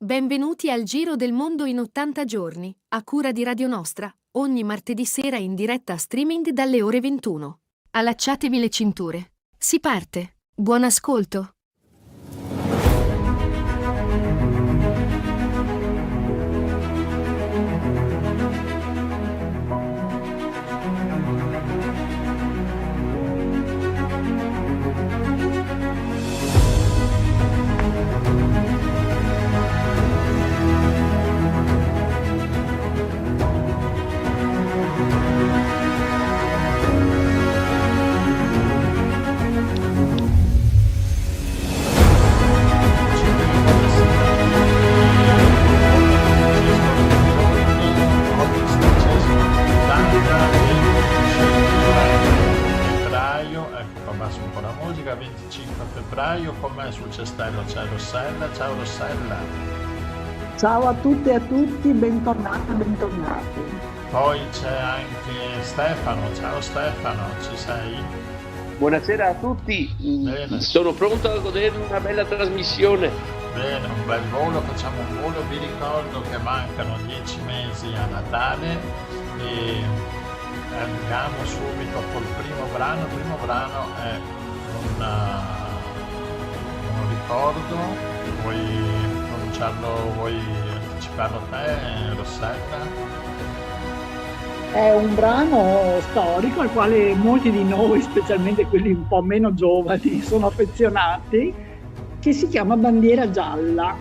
Benvenuti al Giro del Mondo in 80 giorni, a cura di Radio Nostra, ogni martedì sera in diretta streaming dalle ore 21. Allacciatevi le cinture. Si parte. Buon ascolto. Con me sul cestello c'è Rossella. Ciao Rossella. Ciao a tutte e a tutti, bentornati e bentornati. Poi c'è anche Stefano. Ciao Stefano, ci sei? Buonasera a tutti. Bene. Sono pronto a godere una bella trasmissione. Bene, un bel volo, facciamo un volo. Vi ricordo che mancano 10 mesi a Natale e andiamo subito col primo brano. Il primo brano è un ricordo. Vuoi pronunciarlo, vuoi anticiparlo te, Rossella? È un brano storico al quale molti di noi, specialmente quelli un po' meno giovani, sono affezionati, che si chiama Bandiera Gialla.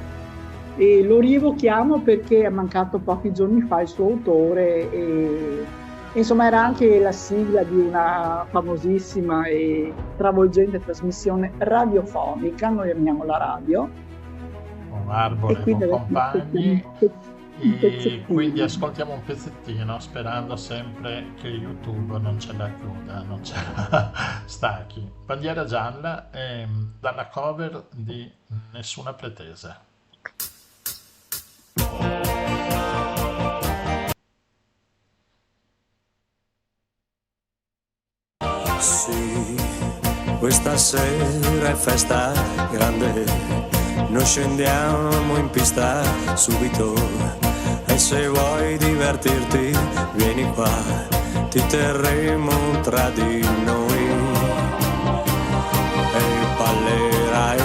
E lo rievochiamo perché è mancato pochi giorni fa il suo autore e insomma era anche la sigla di una famosissima e travolgente trasmissione radiofonica, noi amiamo la radio. Un arbore con compagni. E quindi ascoltiamo un pezzettino sperando sempre che YouTube non ce la chiuda, non ce la stacchi. Bandiera Gialla dalla cover di Nessuna Pretesa. Sì, questa sera è festa grande, noi scendiamo in pista subito e se vuoi divertirti vieni qua, ti terremo tra di noi e ballerai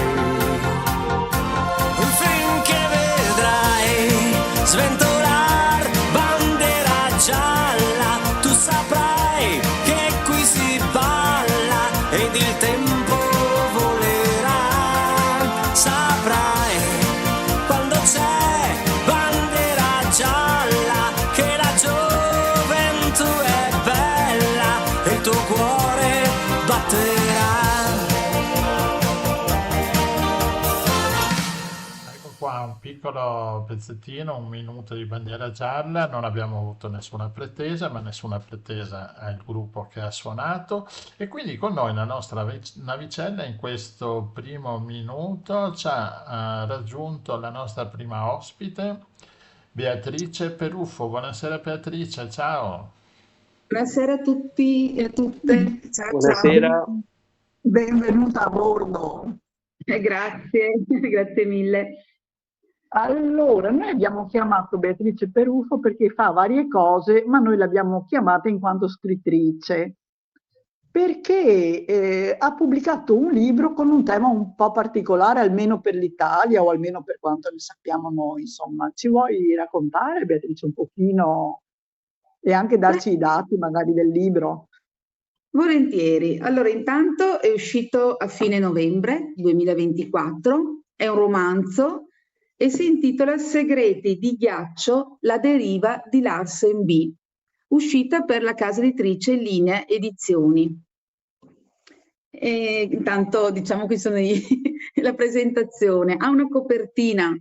finché vedrai sventolar bandiera gialla, tu saprai che qui si balla ed il tempo volerà, saprai quando c'è bandiera gialla che la gioventù è bella e il tuo cuore batterà. Ecco qua un piccolo pezzettino, un minuto di Bandiera Gialla. Non abbiamo avuto nessuna pretesa, ma Nessuna Pretesa è il gruppo che ha suonato e quindi con noi la nostra navicella in questo primo minuto ci ha raggiunto la nostra prima ospite, Beatrice Peruffo. Buonasera Beatrice, ciao. Buonasera a tutti e a tutte. Ciao, Buonasera. ciao. Benvenuta a bordo. Grazie, grazie mille. Allora, noi abbiamo chiamato Beatrice Peruffo perché fa varie cose, ma noi l'abbiamo chiamata in quanto scrittrice, perché ha pubblicato un libro con un tema un po' particolare, almeno per l'Italia o almeno per quanto ne sappiamo noi. Insomma, ci vuoi raccontare, Beatrice, un pochino e anche darci i dati magari del libro? Volentieri. Allora, intanto è uscito a fine novembre 2024, è un romanzo e si intitola Segreti di ghiaccio, la deriva di Larsen B, uscita per la casa editrice Linea Edizioni. E intanto diciamo qui sono la presentazione. Ha una copertina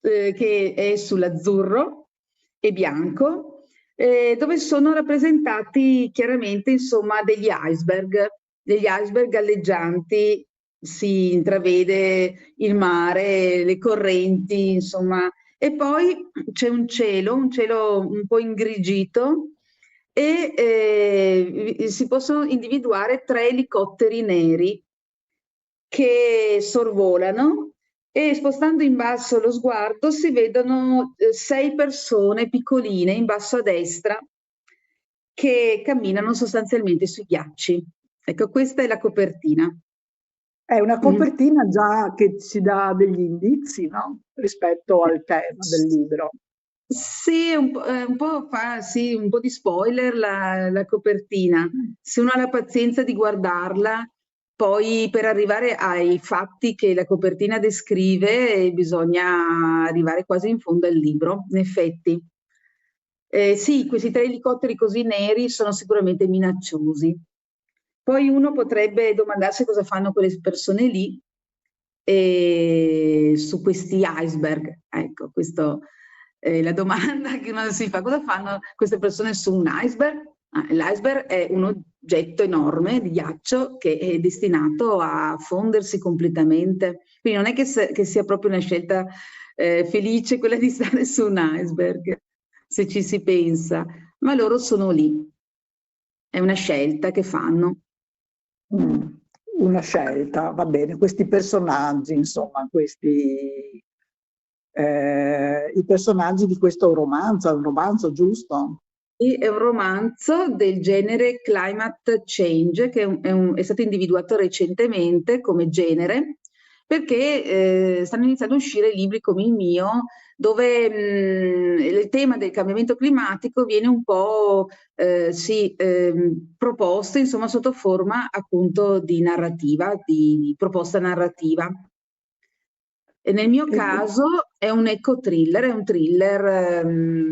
che è sull'azzurro e bianco, dove sono rappresentati chiaramente insomma degli iceberg galleggianti, si intravede il mare, le correnti, insomma, e poi c'è un cielo un po' ingrigito e si possono individuare 3 elicotteri neri che sorvolano e spostando in basso lo sguardo si vedono 6 persone piccoline in basso a destra che camminano sostanzialmente sui ghiacci. Ecco, questa è la copertina. È una copertina già che ci dà degli indizi, no? Rispetto al tema del libro. Sì, un po' fa sì, un po' di spoiler la copertina. Se uno ha la pazienza di guardarla, poi per arrivare ai fatti che la copertina descrive, bisogna arrivare quasi in fondo al libro, in effetti. Sì, questi 3 elicotteri così neri sono sicuramente minacciosi. Poi uno potrebbe domandarsi cosa fanno quelle persone lì su questi iceberg. Ecco, questa è la domanda che uno si fa: cosa fanno queste persone su un iceberg? L'iceberg è un oggetto enorme di ghiaccio che è destinato a fondersi completamente. Quindi non è che sia proprio una scelta felice quella di stare su un iceberg, se ci si pensa, ma loro sono lì. È una scelta che fanno. Una scelta, va bene. Questi personaggi, insomma, i personaggi di questo romanzo, è un romanzo, giusto? È un romanzo del genere climate change, che è stato individuato recentemente come genere, perché stanno iniziando a uscire libri come il mio, dove il tema del cambiamento climatico viene un po' proposto, insomma, sotto forma appunto di narrativa, di proposta narrativa. E nel mio caso è un eco-thriller, è un thriller,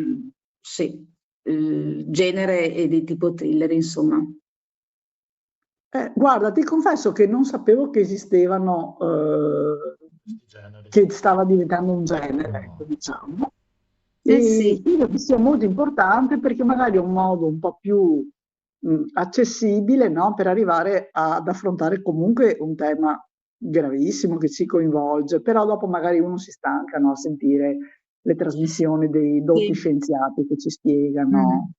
sì, genere e di tipo thriller, insomma. Guarda, ti confesso che non sapevo che esistevano, che stava diventando un genere, ecco, diciamo. Sì. Credo che sia molto importante perché magari è un modo un po' più accessibile, no? Per arrivare ad affrontare comunque un tema gravissimo che ci coinvolge, però dopo magari uno si stanca, no? A sentire le trasmissioni dei doti scienziati che ci spiegano.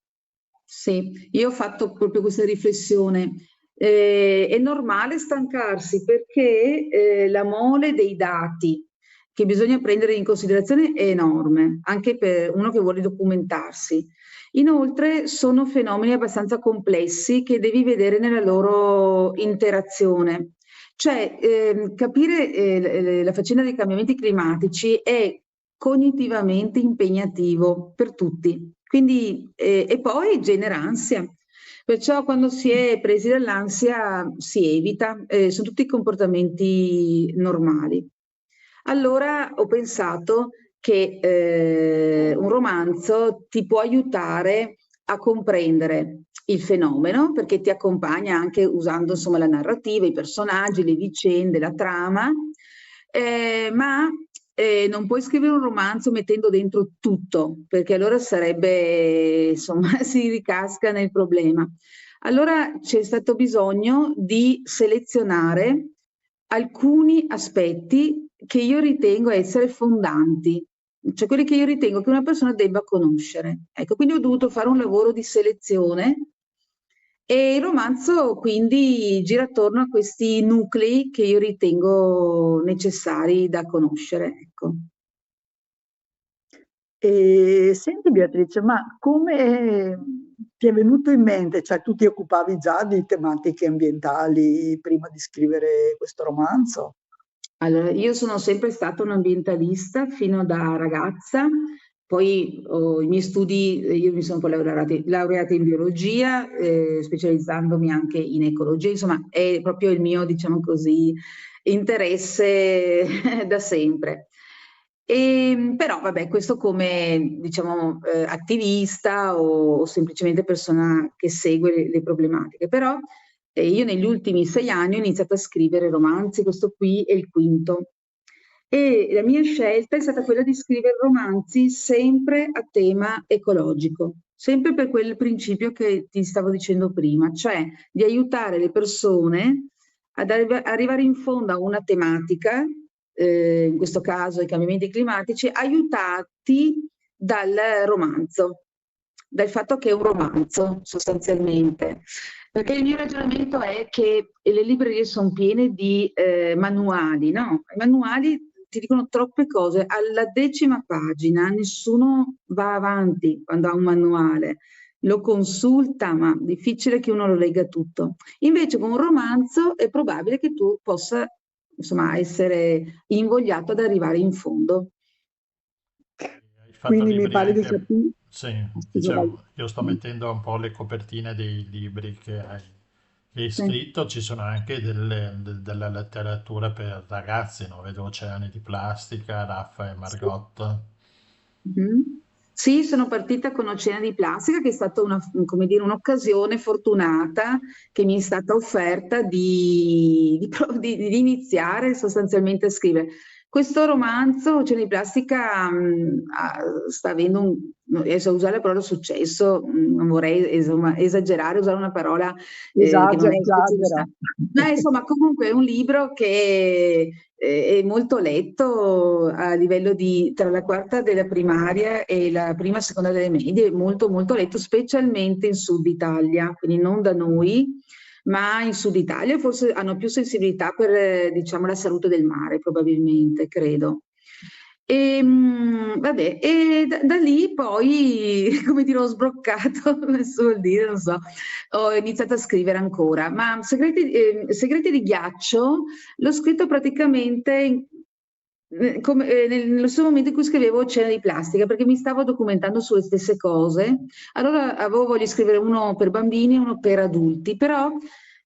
Sì, io ho fatto proprio questa riflessione. È normale stancarsi perché la mole dei dati che bisogna prendere in considerazione è enorme, anche per uno che vuole documentarsi. Inoltre sono fenomeni abbastanza complessi che devi vedere nella loro interazione. Cioè, capire la faccenda dei cambiamenti climatici è cognitivamente impegnativo per tutti, quindi, e poi genera ansia. Perciò quando si è presi dall'ansia si evita, sono tutti comportamenti normali. Allora ho pensato che un romanzo ti può aiutare a comprendere il fenomeno, perché ti accompagna anche usando insomma la narrativa, i personaggi, le vicende, la trama, ma non puoi scrivere un romanzo mettendo dentro tutto, perché allora sarebbe, insomma, si ricasca nel problema. Allora c'è stato bisogno di selezionare alcuni aspetti che io ritengo essere fondanti, cioè quelli che io ritengo che una persona debba conoscere. Ecco, quindi ho dovuto fare un lavoro di selezione e il romanzo quindi gira attorno a questi nuclei che io ritengo necessari da conoscere. Ecco. E senti Beatrice, ma come ti è venuto in mente, cioè tu ti occupavi già di tematiche ambientali prima di scrivere questo romanzo? Allora, io sono sempre stata un'ambientalista fino da ragazza, poi i miei studi, io mi sono poi laureata in biologia, specializzandomi anche in ecologia, insomma è proprio il mio, diciamo così, interesse da sempre. Però vabbè, questo come diciamo attivista o semplicemente persona che segue le problematiche, però io negli ultimi 6 anni ho iniziato a scrivere romanzi, questo qui è il quinto. E la mia scelta è stata quella di scrivere romanzi sempre a tema ecologico, sempre per quel principio che ti stavo dicendo prima, cioè di aiutare le persone ad arrivare in fondo a una tematica, in questo caso i cambiamenti climatici, aiutati dal romanzo, dal fatto che è un romanzo sostanzialmente. Perché il mio ragionamento è che le librerie sono piene di manuali, no? I manuali ti dicono troppe cose. Alla 10ª pagina nessuno va avanti quando ha un manuale, lo consulta, ma difficile che uno lo legga tutto. Invece con un romanzo è probabile che tu possa, insomma, essere invogliato ad arrivare in fondo. Hai fatto Quindi mi libri pare di anche... capire. Sì, Scusa, vai. dicevo, io sto mettendo un po' le copertine dei libri che hai Sì. scritto, ci sono anche della letteratura per ragazzi, no? Vedo Oceani di plastica, Raffa e Sì. Margot. Mhm. Sì, sono partita con Oceani di plastica, che è stata come dire, un'occasione fortunata che mi è stata offerta di iniziare sostanzialmente a scrivere. Questo romanzo, Oceani di plastica, sta avendo adesso usare la parola successo, non vorrei insomma, esagerare, usare una parola che non è giusta. Esagera. Ma insomma, comunque è un libro che è molto letto a livello tra la quarta della primaria e la prima e seconda delle medie, molto molto letto, specialmente in Sud Italia, quindi non da noi, ma in Sud Italia forse hanno più sensibilità per, diciamo, la salute del mare, probabilmente, credo. Vabbè, e da lì poi, come dire, ho sbroccato, adesso vuol dire, non so, ho iniziato a scrivere ancora, ma Segreti di ghiaccio l'ho scritto praticamente nello stesso momento in cui scrivevo Oceani di plastica, perché mi stavo documentando sulle stesse cose. Allora avevo voglia di scrivere uno per bambini e uno per adulti, però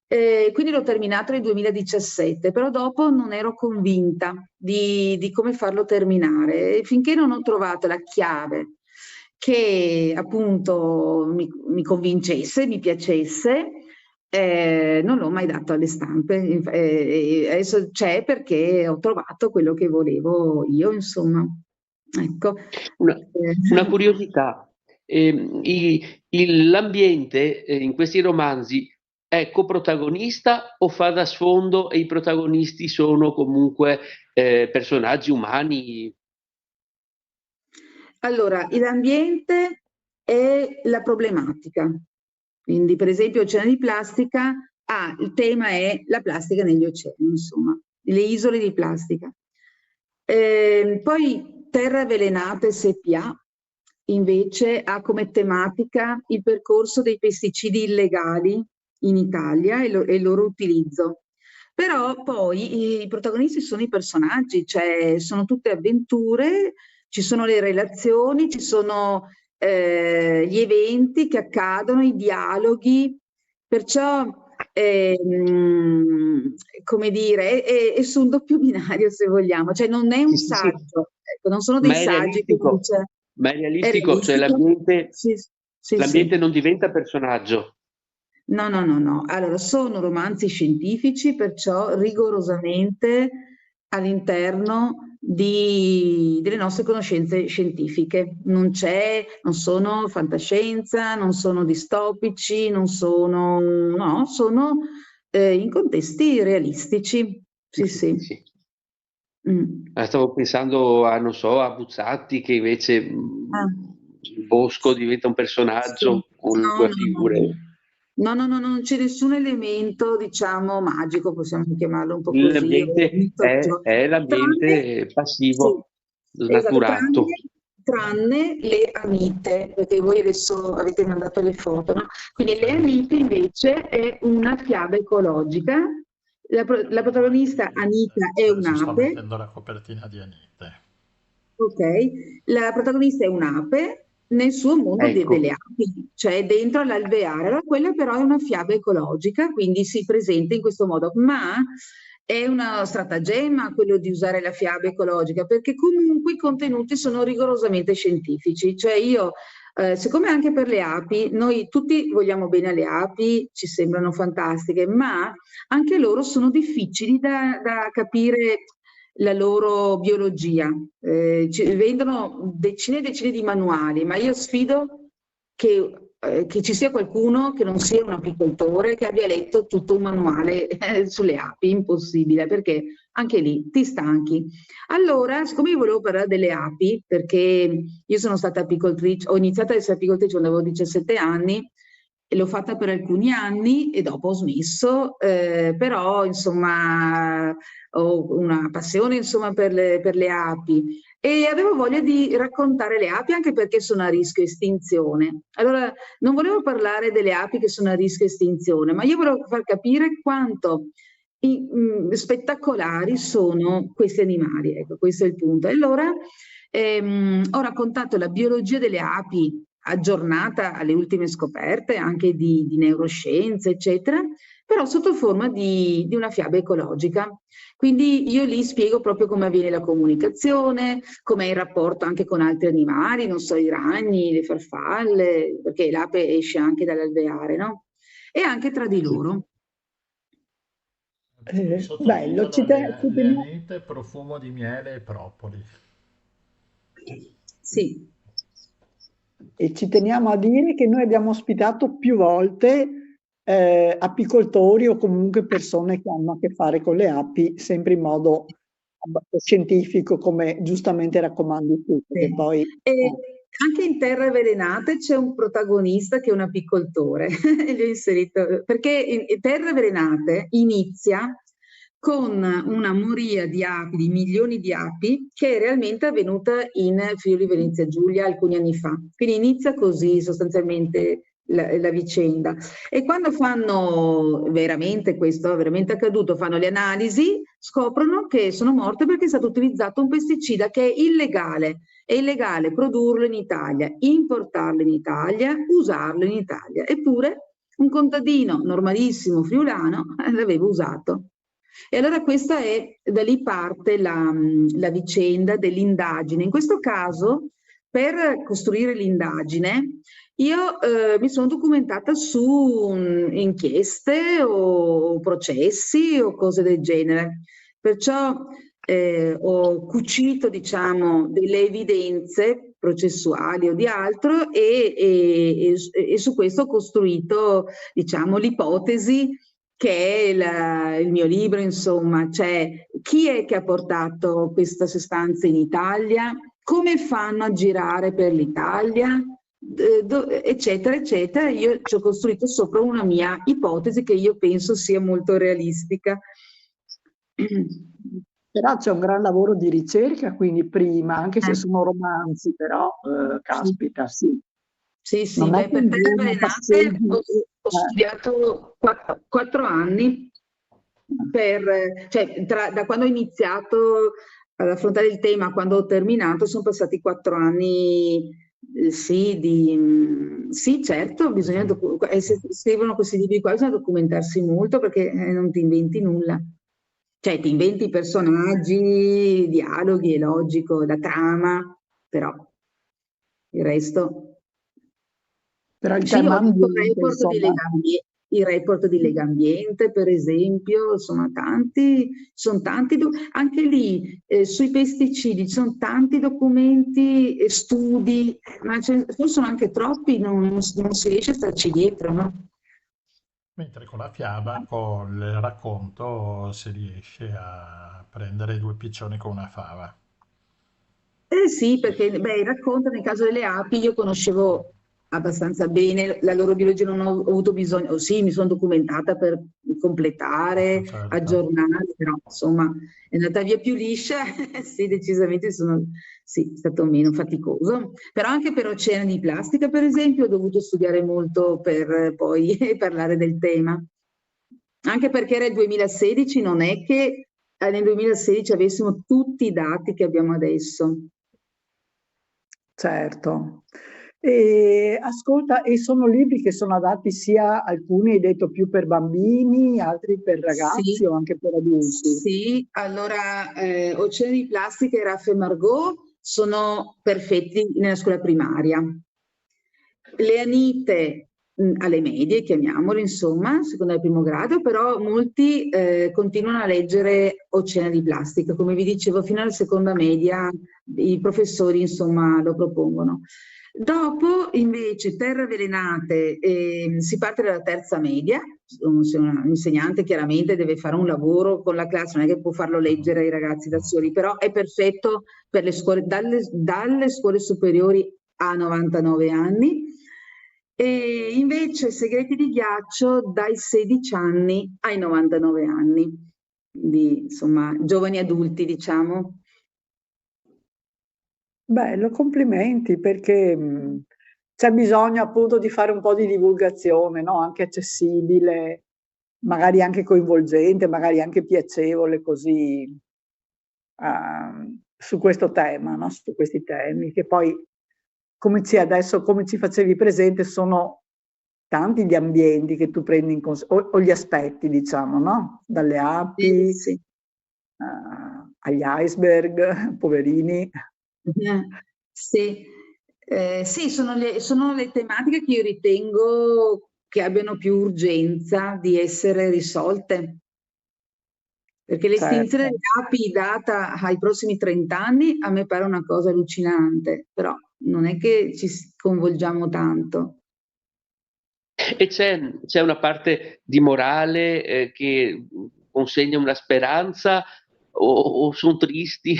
quindi l'ho terminato nel 2017, però dopo non ero convinta di come farlo terminare, finché non ho trovato la chiave che appunto mi convincesse, mi piacesse. Non l'ho mai dato alle stampe, adesso c'è perché ho trovato quello che volevo io, insomma. Ecco. Una curiosità, l'ambiente in questi romanzi è coprotagonista o fa da sfondo e i protagonisti sono comunque personaggi umani? Allora, l'ambiente è la problematica. Quindi, per esempio, Oceani di plastica, il tema è la plastica negli oceani, insomma, le isole di plastica. Poi Terra Avvelenata SPA invece ha come tematica il percorso dei pesticidi illegali in Italia e il loro utilizzo. Però poi i protagonisti sono i personaggi, cioè sono tutte avventure, ci sono le relazioni, ci sono gli eventi che accadono, i dialoghi, perciò come dire, è su un doppio binario se vogliamo, cioè non è un Sì, sì, sì. saggio, ecco, non sono dei Ma è saggi che realistico, dice, ma è è realistico, cioè realistico? Sì, sì, l'ambiente sì. non diventa personaggio. No, no, no, no. Allora, sono romanzi scientifici, perciò rigorosamente all'interno delle nostre conoscenze scientifiche. Non sono fantascienza, non sono distopici, no, sono in contesti realistici. Sì, Sì, sì. sì. Mm. Stavo pensando a, non so, a Buzzatti che invece Ah. il bosco diventa un Sì. personaggio con No, due no, figure. no, no, no, non c'è nessun elemento, diciamo, magico, possiamo chiamarlo un po' così, o L'ambiente mitologico. è Tranne, l'ambiente sì, passivo, esatto, snaturato. tranne le amite, perché voi adesso avete mandato le foto, no? Quindi le amite invece è una fiaba ecologica. La protagonista Anita è Adesso sto un'ape. mettendo la copertina di Anite. Ok, la protagonista è un'ape nel suo mondo delle Ecco, api, cioè dentro l'alveare. Allora, quella però è una fiaba ecologica, quindi si presenta in questo modo, ma è uno stratagemma quello di usare la fiaba ecologica, perché comunque i contenuti sono rigorosamente scientifici. Cioè io, siccome anche per le api, noi tutti vogliamo bene alle api, ci sembrano fantastiche, ma anche loro sono difficili da capire la loro biologia. Ci vendono decine e decine di manuali, ma io sfido che ci sia qualcuno che non sia un apicoltore che abbia letto tutto un manuale sulle api, impossibile, perché anche lì ti stanchi. Allora, siccome io volevo parlare delle api, perché io sono stata apicoltrice, ho iniziato ad essere apicoltrice quando avevo 17 anni, e l'ho fatta per alcuni anni e dopo ho smesso, però insomma ho una passione insomma per le api e avevo voglia di raccontare le api anche perché sono a rischio estinzione. Allora, non volevo parlare delle api che sono a rischio estinzione, ma io volevo far capire quanto spettacolari sono questi animali. Ecco, questo è il punto. E allora ho raccontato la biologia delle api aggiornata alle ultime scoperte, anche di neuroscienze, eccetera, però sotto forma di una fiaba ecologica. Quindi io lì spiego proprio come avviene la comunicazione, com'è il rapporto anche con altri animali, non so, i ragni, le farfalle, perché l'ape esce anche dall'alveare, no? E anche tra di loro. Bello, Le anite, profumo di miele e propoli. Sì. e ci teniamo a dire che noi abbiamo ospitato più volte apicoltori o comunque persone che hanno a che fare con le api, sempre in modo scientifico, come giustamente raccomandi tu. Sì. Poi, E anche in Terre Avvelenate c'è un protagonista che è un apicoltore, l'ho inserito, perché in Terre Avvelenate inizia con una moria di api, di milioni di api, che è realmente avvenuta in Friuli Venezia Giulia alcuni anni fa. Quindi inizia così sostanzialmente la vicenda. E quando fanno veramente questo, è veramente accaduto, fanno le analisi, scoprono che sono morte perché è stato utilizzato un pesticida che è illegale. È illegale produrlo in Italia, importarlo in Italia, usarlo in Italia. Eppure un contadino normalissimo friulano l'aveva usato. E allora questa è, da lì parte la vicenda dell'indagine. In questo caso, per costruire l'indagine, io mi sono documentata su inchieste o processi o cose del genere. Perciò ho cucito, diciamo, delle evidenze processuali o di altro e su questo ho costruito, diciamo, l'ipotesi che è il mio libro, insomma, cioè chi è che ha portato questa sostanza in Italia, come fanno a girare per l'Italia, eccetera, eccetera. Io ci ho costruito sopra una mia ipotesi che io penso sia molto realistica. però c'è un gran lavoro di ricerca, quindi prima, anche se sono romanzi, però caspita, sì. Sì, sì, Non è beh, per Terre una Avvelenate passeggi- ho studiato 4 anni, cioè da quando ho iniziato ad affrontare il tema, quando ho terminato, sono passati 4 anni, sì, sì, certo, bisogna se scrivono questi libri qua bisogna documentarsi molto perché non ti inventi nulla. Cioè ti inventi i personaggi, dialoghi, è logico, la trama, però il resto... Però il Sì, ho tema visto ambiente, insomma, i report di Legambiente, per esempio, insomma, sono tanti, anche lì sui pesticidi ci sono tanti documenti, studi, ma forse sono anche troppi, non si riesce a starci dietro, no? Mentre con la fiaba, con il racconto, si riesce a prendere due piccioni con una fava. Eh sì, perché beh, il racconto nel caso delle api io conoscevo abbastanza bene la loro biologia, non ho avuto bisogno, o sì, mi sono documentata per completare, Certo. aggiornare, però insomma è andata via più liscia, sì, decisamente sì, è stato meno faticoso. Però anche per oceani di plastica, per esempio, ho dovuto studiare molto per poi parlare del tema. Anche perché era il 2016, non è che nel 2016 avessimo tutti i dati che abbiamo adesso. certo. E ascolta, e sono libri che sono adatti sia, alcuni hai detto più per bambini, altri per ragazzi Sì, o anche per adulti? sì, allora Oceani di plastica e Raffa e Margot sono perfetti nella scuola primaria. Le anite alle medie, chiamiamole, insomma, secondaria e primo grado, però molti continuano a leggere Oceani di plastica, come vi dicevo, fino alla seconda media i professori, insomma, lo propongono. Dopo, invece, Terre Avvelenate, si parte dalla terza media, se un insegnante chiaramente deve fare un lavoro con la classe, non è che può farlo leggere ai ragazzi da soli, però è perfetto per le scuole, dalle scuole superiori a 99 anni. E invece Segreti di ghiaccio dai 16 anni ai 99 anni. quindi insomma giovani adulti, diciamo. Bello, complimenti, perché c'è bisogno appunto di fare un po' di divulgazione, no? Anche accessibile, magari anche coinvolgente, magari anche piacevole, così su questo tema, no? Su questi temi, che poi, come ci facevi presente, sono tanti gli ambienti che tu prendi in considerazione, o gli aspetti, diciamo, no? Dalle api Sì. agli iceberg, poverini. Sì, sì, sono le tematiche che io ritengo che abbiano più urgenza di essere risolte. Perché l'estinzione Certo. delle api data ai prossimi 30 anni a me pare una cosa allucinante, però non è che ci sconvolgiamo tanto. E c'è una parte di morale che consegna una speranza o sono tristi?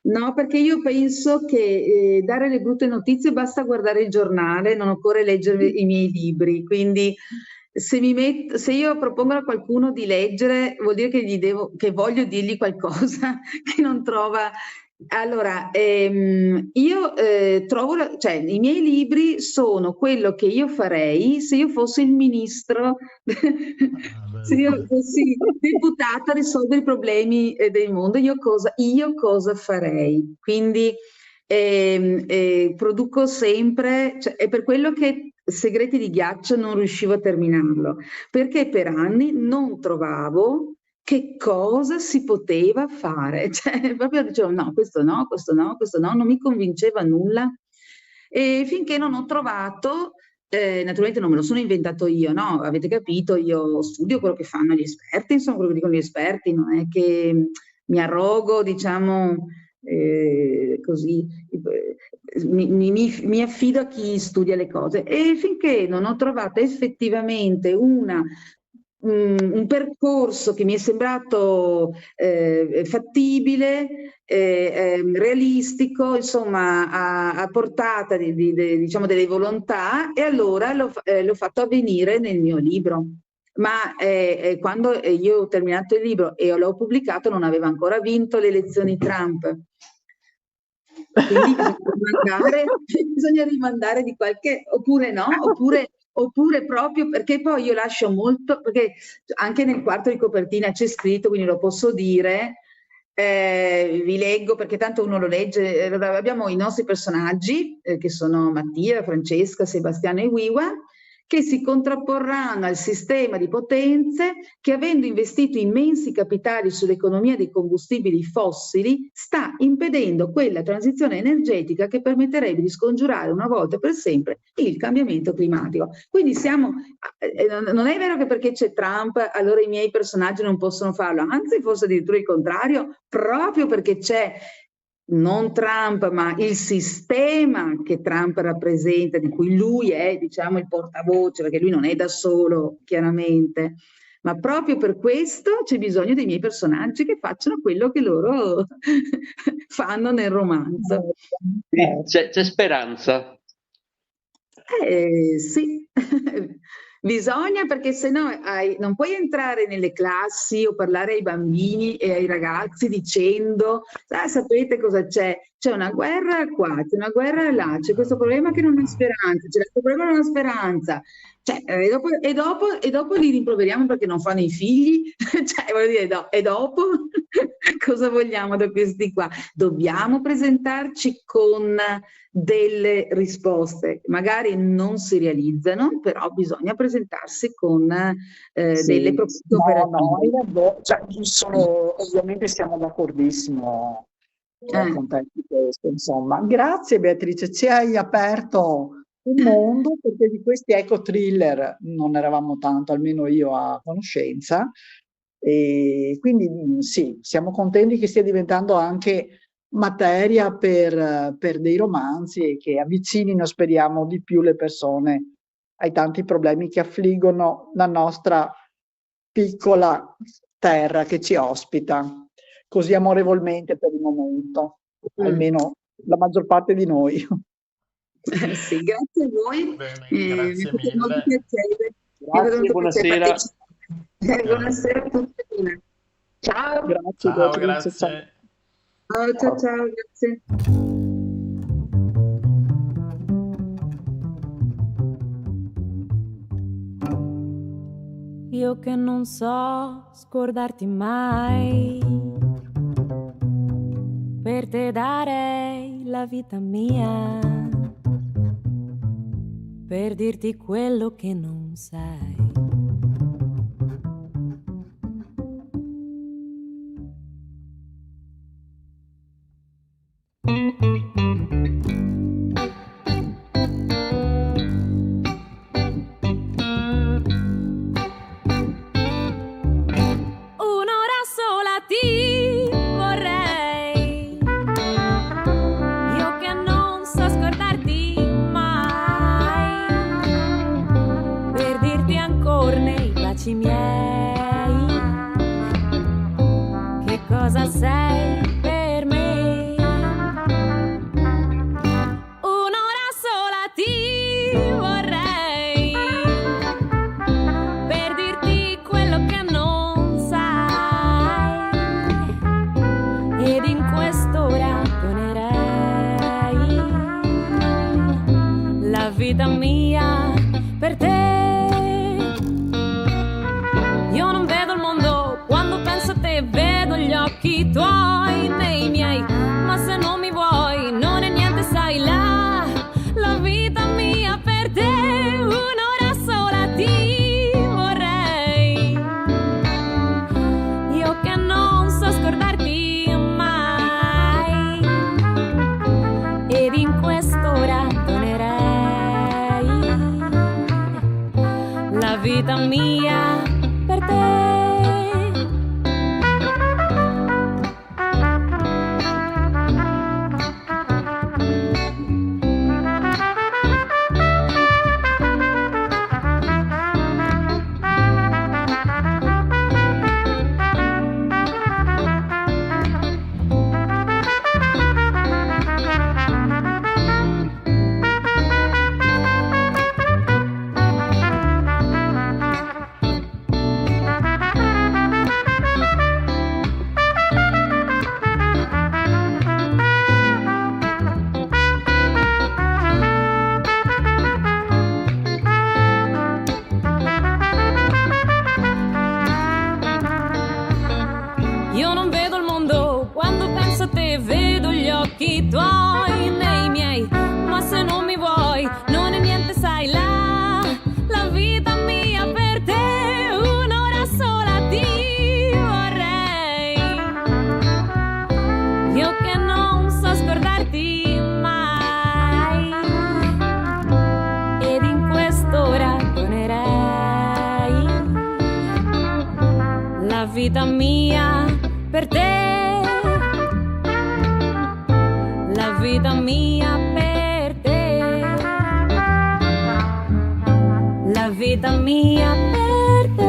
No, perché io penso che dare le brutte notizie basta guardare il giornale, non occorre leggere i miei libri, quindi se io propongo a qualcuno di leggere, vuol dire che voglio dirgli qualcosa che non trova. Allora, io trovo, cioè i miei libri sono quello che io farei se io fossi il ministro, se io fossi deputata a risolvere i problemi del mondo, io cosa farei? Quindi produco sempre, cioè, è per quello che Segreti di ghiaccio non riuscivo a terminarlo, perché per anni non trovavo che cosa si poteva fare. Cioè, proprio dicevo no, questo no, questo no, questo no, non mi convinceva nulla. E finché non ho trovato, naturalmente non me lo sono inventato io, no? Avete capito, io studio quello che fanno gli esperti, insomma, quello che dicono gli esperti, non è che mi arrogo, diciamo, così, mi affido a chi studia le cose. E finché non ho trovato effettivamente un percorso che mi è sembrato fattibile, realistico, insomma, a portata diciamo, delle volontà, e allora l'ho fatto avvenire nel mio libro. Ma quando io ho terminato il libro e l'ho pubblicato non aveva ancora vinto le elezioni Trump. Quindi bisogna rimandare di qualche, oppure no, oppure proprio perché poi io lascio molto, perché anche nel quarto di copertina c'è scritto, quindi lo posso dire, vi leggo perché tanto uno lo legge. Abbiamo i nostri personaggi che sono Mattia, Francesca, Sebastiano e Wiwa, che si contrapporranno al sistema di potenze che, avendo investito immensi capitali sull'economia dei combustibili fossili, sta impedendo quella transizione energetica che permetterebbe di scongiurare una volta per sempre il cambiamento climatico. Quindi non è vero che perché c'è Trump allora i miei personaggi non possono farlo, anzi forse addirittura il contrario, proprio perché c'è non Trump, ma il sistema che Trump rappresenta, di cui lui è, diciamo, il portavoce, perché lui non è da solo, chiaramente, ma proprio per questo c'è bisogno dei miei personaggi che facciano quello che loro fanno nel romanzo. C'è speranza. Sì. Bisogna, perché se no non puoi entrare nelle classi o parlare ai bambini e ai ragazzi dicendo sapete cosa c'è? C'è una guerra qua, c'è una guerra là, c'è questo problema che non ha speranza, c'è questo problema che non ha speranza. Cioè, e dopo li rimproveriamo perché non fanno i figli? Cioè, voglio dire, e dopo cosa vogliamo da questi qua? Dobbiamo presentarci con delle risposte, magari non si realizzano, però bisogna presentarsi con delle proposte operative. Ovviamente siamo d'accordissimo con te su questo, insomma. Grazie Beatrice, ci hai aperto un mondo, perché di questi eco-thriller non eravamo tanto, almeno io, a conoscenza, e quindi sì, siamo contenti che stia diventando anche materia per dei romanzi e che avvicinino, speriamo, di più le persone ai tanti problemi che affliggono la nostra piccola terra che ci ospita così amorevolmente per il momento, almeno la maggior parte di noi. Sì, grazie a voi. Bene, grazie mille. Molto piacere. Grazie, buonasera. Buonasera a tutti. Bene. Ciao. Grazie Ciao, Beatrice, ciao. grazie. Ciao, ciao, ciao, grazie. Io che non so scordarti mai, per te darei la vita mia, per dirti quello che non sai. Un'ora sola ti vorrei, io che non so scordarti mai, per dirti ancora nei baci miei che cosa sei per me. Un'ora sola ti vorrei, per dirti quello che non sai, ed in quest'ora donerei la vita mia per te. Io non vedo il mondo quando penso a te, vedo gli occhi tuoi nei miei, ma se non mi vuoi non è niente, sai, la vita mia per te. Un'ora sola ti vorrei, io che non so scordarti mai, ed in quest'ora donerei la vita mia per te. Io non vedo il mondo quando penso a te, vedo gli occhi tuoi nei miei, ma se non mi vuoi non è niente, sai, la vita mia per te. Un'ora sola ti vorrei, io che non so scordarti mai, ed in quest'ora donerei la vita mia per te, la vita mia per te, la vita mia per te.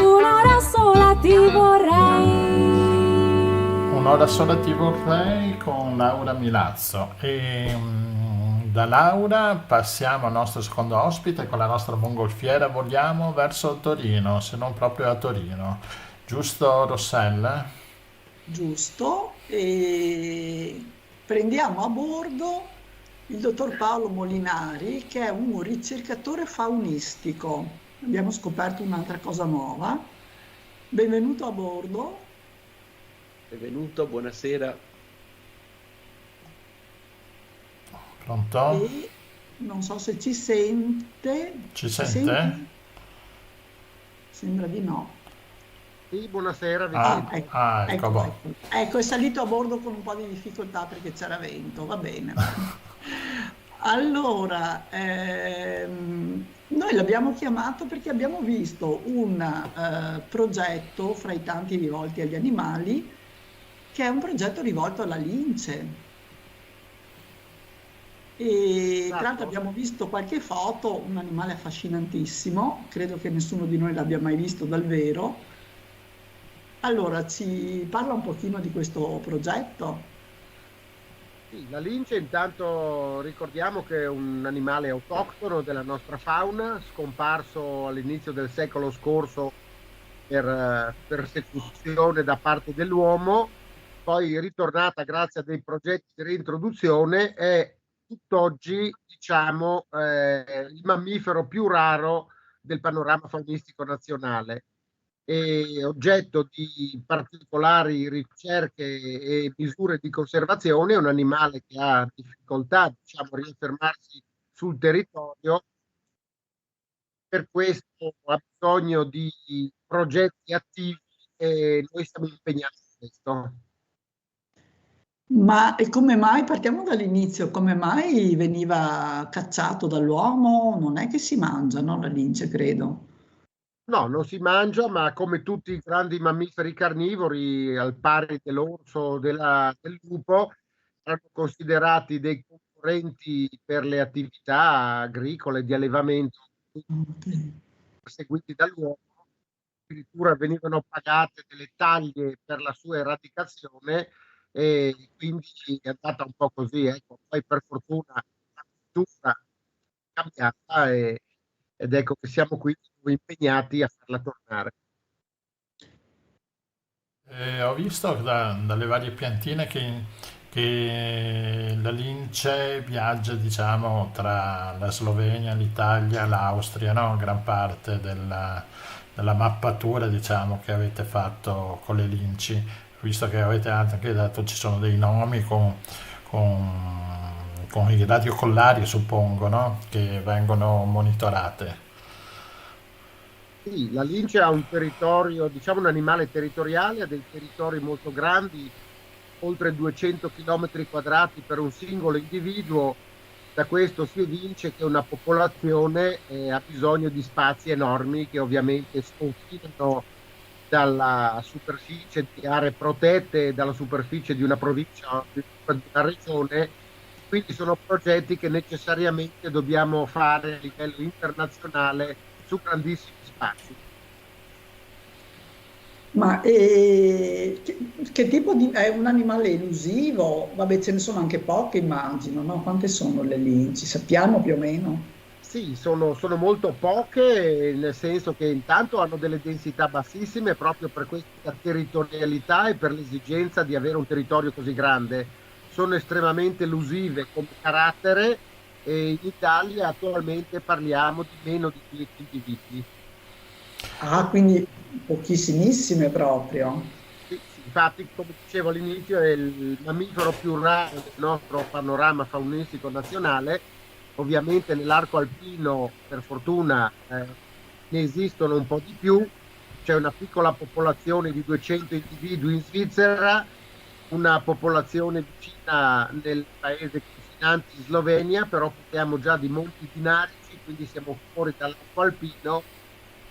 Un'ora sola ti vorrei. Un'ora sola ti vorrei con Laura Milazzo. Da Laura passiamo al nostro secondo ospite con la nostra mongolfiera, vogliamo verso Torino, se non proprio a Torino. Giusto, Rossella? Giusto, e prendiamo a bordo il dottor Paolo Molinari, che è un ricercatore faunistico. Abbiamo scoperto un'altra cosa nuova. Benvenuto a bordo. Benvenuto, buonasera. Pronto? E non so se ci sente. Ci senti? sente? Sembra di no. Sì, buonasera, vi Ah, sento. ecco, boh. Ecco, è salito a bordo con un po' di difficoltà perché c'era vento, va bene. Allora, noi l'abbiamo chiamato perché abbiamo visto un progetto fra i tanti rivolti agli animali, che è un progetto rivolto alla lince. E tra l'altro abbiamo visto qualche foto, un animale affascinantissimo, credo che nessuno di noi l'abbia mai visto dal vero. Allora, ci parla un pochino di questo progetto? Sì, la lince intanto ricordiamo che è un animale autoctono della nostra fauna, scomparso all'inizio del secolo scorso per persecuzione da parte dell'uomo, poi ritornata grazie a dei progetti di reintroduzione, è tutt'oggi, diciamo, il mammifero più raro del panorama faunistico nazionale. È oggetto di particolari ricerche e misure di conservazione. È un animale che ha difficoltà, diciamo, a riaffermarsi sul territorio, per questo ha bisogno di progetti attivi e noi siamo impegnati in questo. Ma e come mai, partiamo dall'inizio, come mai veniva cacciato dall'uomo? Non è che si mangia, no, la lince, credo. No, non si mangia, ma come tutti i grandi mammiferi carnivori, al pari dell'orso, del lupo, erano considerati dei concorrenti per le attività agricole di allevamento Ok. seguiti dall'uomo. Addirittura venivano pagate delle taglie per la sua eradicazione e quindi è andata un po' così, ecco. Poi per fortuna la cultura è cambiata ed ecco che siamo qui impegnati a farla tornare. Ho visto dalle varie piantine che la lince viaggia, diciamo, tra la Slovenia, l'Italia, l'Austria, no? Gran parte della mappatura, diciamo, che avete fatto con le linci. Visto che avete anche dato, ci sono dei nomi con i radiocollari, suppongo, no? Che vengono monitorate. Sì, la lince ha un territorio, diciamo un animale territoriale, ha dei territori molto grandi, oltre 200 km quadrati per un singolo individuo. Da questo si evince che una popolazione ha bisogno di spazi enormi che ovviamente sconfinano dalla superficie di aree protette, dalla superficie di una provincia o di una regione. Quindi sono progetti che necessariamente dobbiamo fare a livello internazionale su grandissimi spazi. Ma che tipo di... è un animale elusivo? Vabbè, ce ne sono anche poche, immagino, no? Quante sono le linci? Sappiamo più o meno? Sì, sono molto poche, nel senso che intanto hanno delle densità bassissime proprio per questa territorialità e per l'esigenza di avere un territorio così grande. Sono estremamente elusive come carattere e in Italia attualmente parliamo di meno di 10 individui. Ah, quindi pochissimissime proprio. Sì, sì, infatti, come dicevo all'inizio, è il mammifero più raro del nostro panorama faunistico nazionale. Ovviamente nell'arco alpino, per fortuna, ne esistono un po' di più. C'è una piccola popolazione di 200 individui in Svizzera, una popolazione vicina nel paese confinante in Slovenia, però parliamo già di monti dinarici, quindi siamo fuori dall'arco alpino,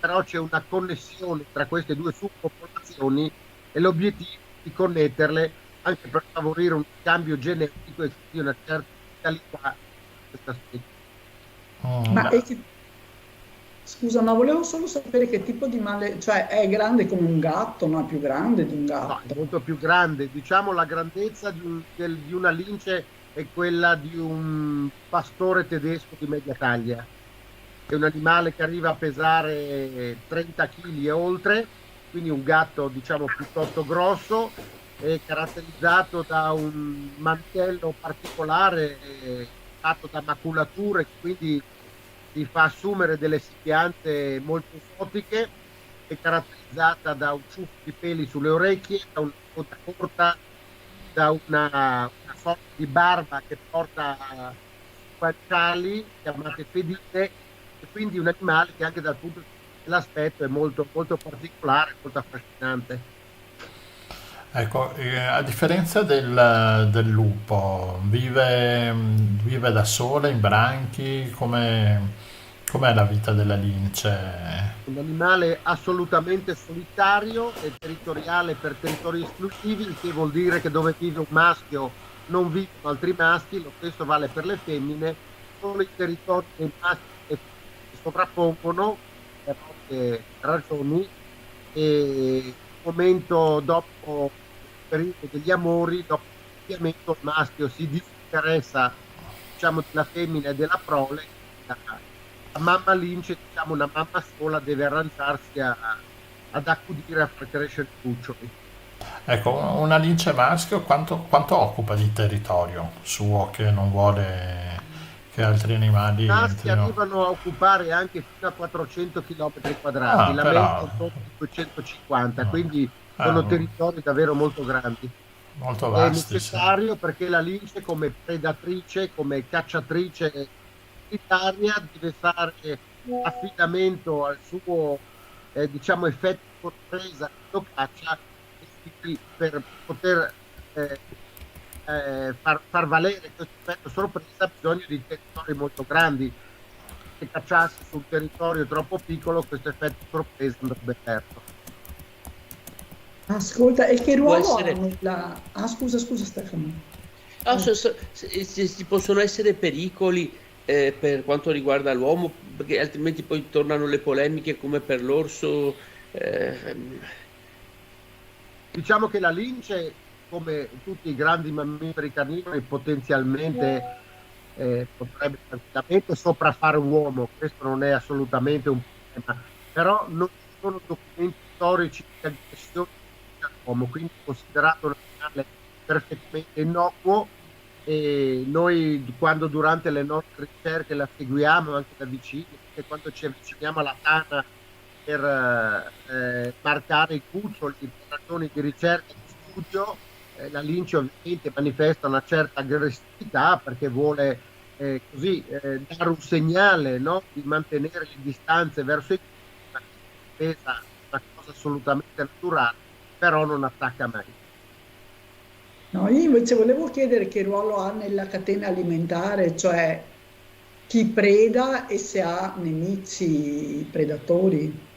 però c'è una connessione tra queste due subpopolazioni e l'obiettivo è di connetterle anche per favorire un cambio genetico e quindi una certa vitalità di questa specie. Ma scusa, no, volevo solo sapere che tipo di male, cioè è grande come un gatto, no? È più grande di un No, è gatto. molto più grande. Diciamo la grandezza di una lince è quella di un pastore tedesco di media taglia. È un animale che arriva a pesare 30 kg e oltre, quindi un gatto diciamo piuttosto grosso, è caratterizzato da un mantello particolare fatto da maculature, quindi si fa assumere delle sembianze molto esotiche, è caratterizzata da un ciuffo di peli sulle orecchie, da una coda corta, da una sorta di barba che porta guanciali chiamate pedine, e quindi un animale che anche dal punto di vista dell'aspetto è molto, molto particolare, molto affascinante. Ecco, a differenza del lupo, vive da sola in branchi? Com'è la vita della lince? Un animale assolutamente solitario e territoriale per territori esclusivi, il che vuol dire che dove vive un maschio non vivono altri maschi, lo stesso vale per le femmine, solo i territori dei maschi che si sovrappongono per ovvie ragioni e il momento dopo il periodo degli amori, dopo ovviamente il maschio si disinteressa, diciamo, della femmina e della prole. La mamma lince, diciamo, una mamma sola deve arrangiarsi ad accudire, a far crescere i cuccioli. Ecco, una lince maschio quanto occupa di territorio suo che non vuole che altri animali I maschi entrino? arrivano a occupare anche fino a 400 km quadrati, Ah, la media è però sotto i 250, mm, quindi sono mm, territori davvero molto grandi. molto È vasti, sì. necessario perché la lince, come predatrice, come cacciatrice solitaria, deve fare affidamento al suo, diciamo, effetto sorpresa quando caccia, e quindi per poter eh, far valere questo effetto sorpresa ha bisogno di territori molto grandi. Se cacciassi su un territorio troppo piccolo, questo effetto sorpresa andrebbe perso. Ascolta, e che Può ruolo essere... ha nella... Ah, scusa Stefano. Ah, se ci possono essere pericoli per quanto riguarda l'uomo, perché altrimenti poi tornano le polemiche come per l'orso. Diciamo che la lince, come tutti i grandi mammiferi carnivori, potenzialmente potrebbe tranquillamente sopraffare un uomo, questo non è assolutamente un problema, però non ci sono documenti storici di aggressione all'uomo, quindi è considerato un animale perfettamente innocuo, e noi quando durante le nostre ricerche la seguiamo anche da vicino, e quando ci avviciniamo alla tana per marcare i cuccioli per ragioni di ricerca e di studio, la lince ovviamente manifesta una certa aggressività perché vuole così dare un segnale, no? Di mantenere le distanze verso i cuccioli, ma è una cosa assolutamente naturale, però non attacca mai. No, io invece volevo chiedere che ruolo ha nella catena alimentare, cioè chi preda e se ha nemici predatori.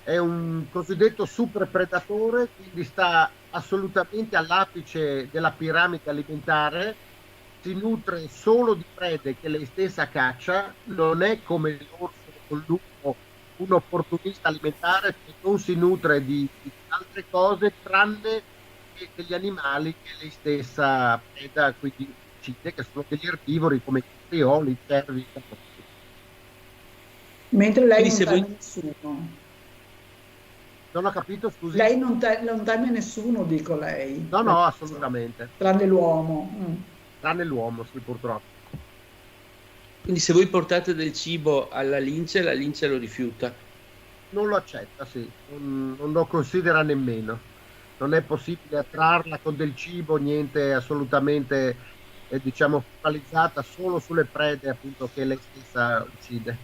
È un cosiddetto super predatore, quindi sta assolutamente all'apice della piramide alimentare, si nutre solo di prede che lei stessa caccia, non è come l'orso o il lupo, un opportunista alimentare che non si nutre di altre cose tranne che degli animali che lei stessa preda, quindi uccide, che sono degli erbivori come i caprioli, i cervi, i caproni. Mentre lei Quindi non se teme voi... nessuno. Non ho capito, scusi? Lei non teme nessuno, dico lei. No, assolutamente. Tranne l'uomo. Tranne l'uomo, sì, purtroppo. Quindi se voi portate del cibo alla lince, la lince lo rifiuta. Non lo accetta, sì, non lo considera nemmeno. Non è possibile attrarla con del cibo, niente, assolutamente, diciamo, focalizzata solo sulle prede, appunto, che lei stessa uccide.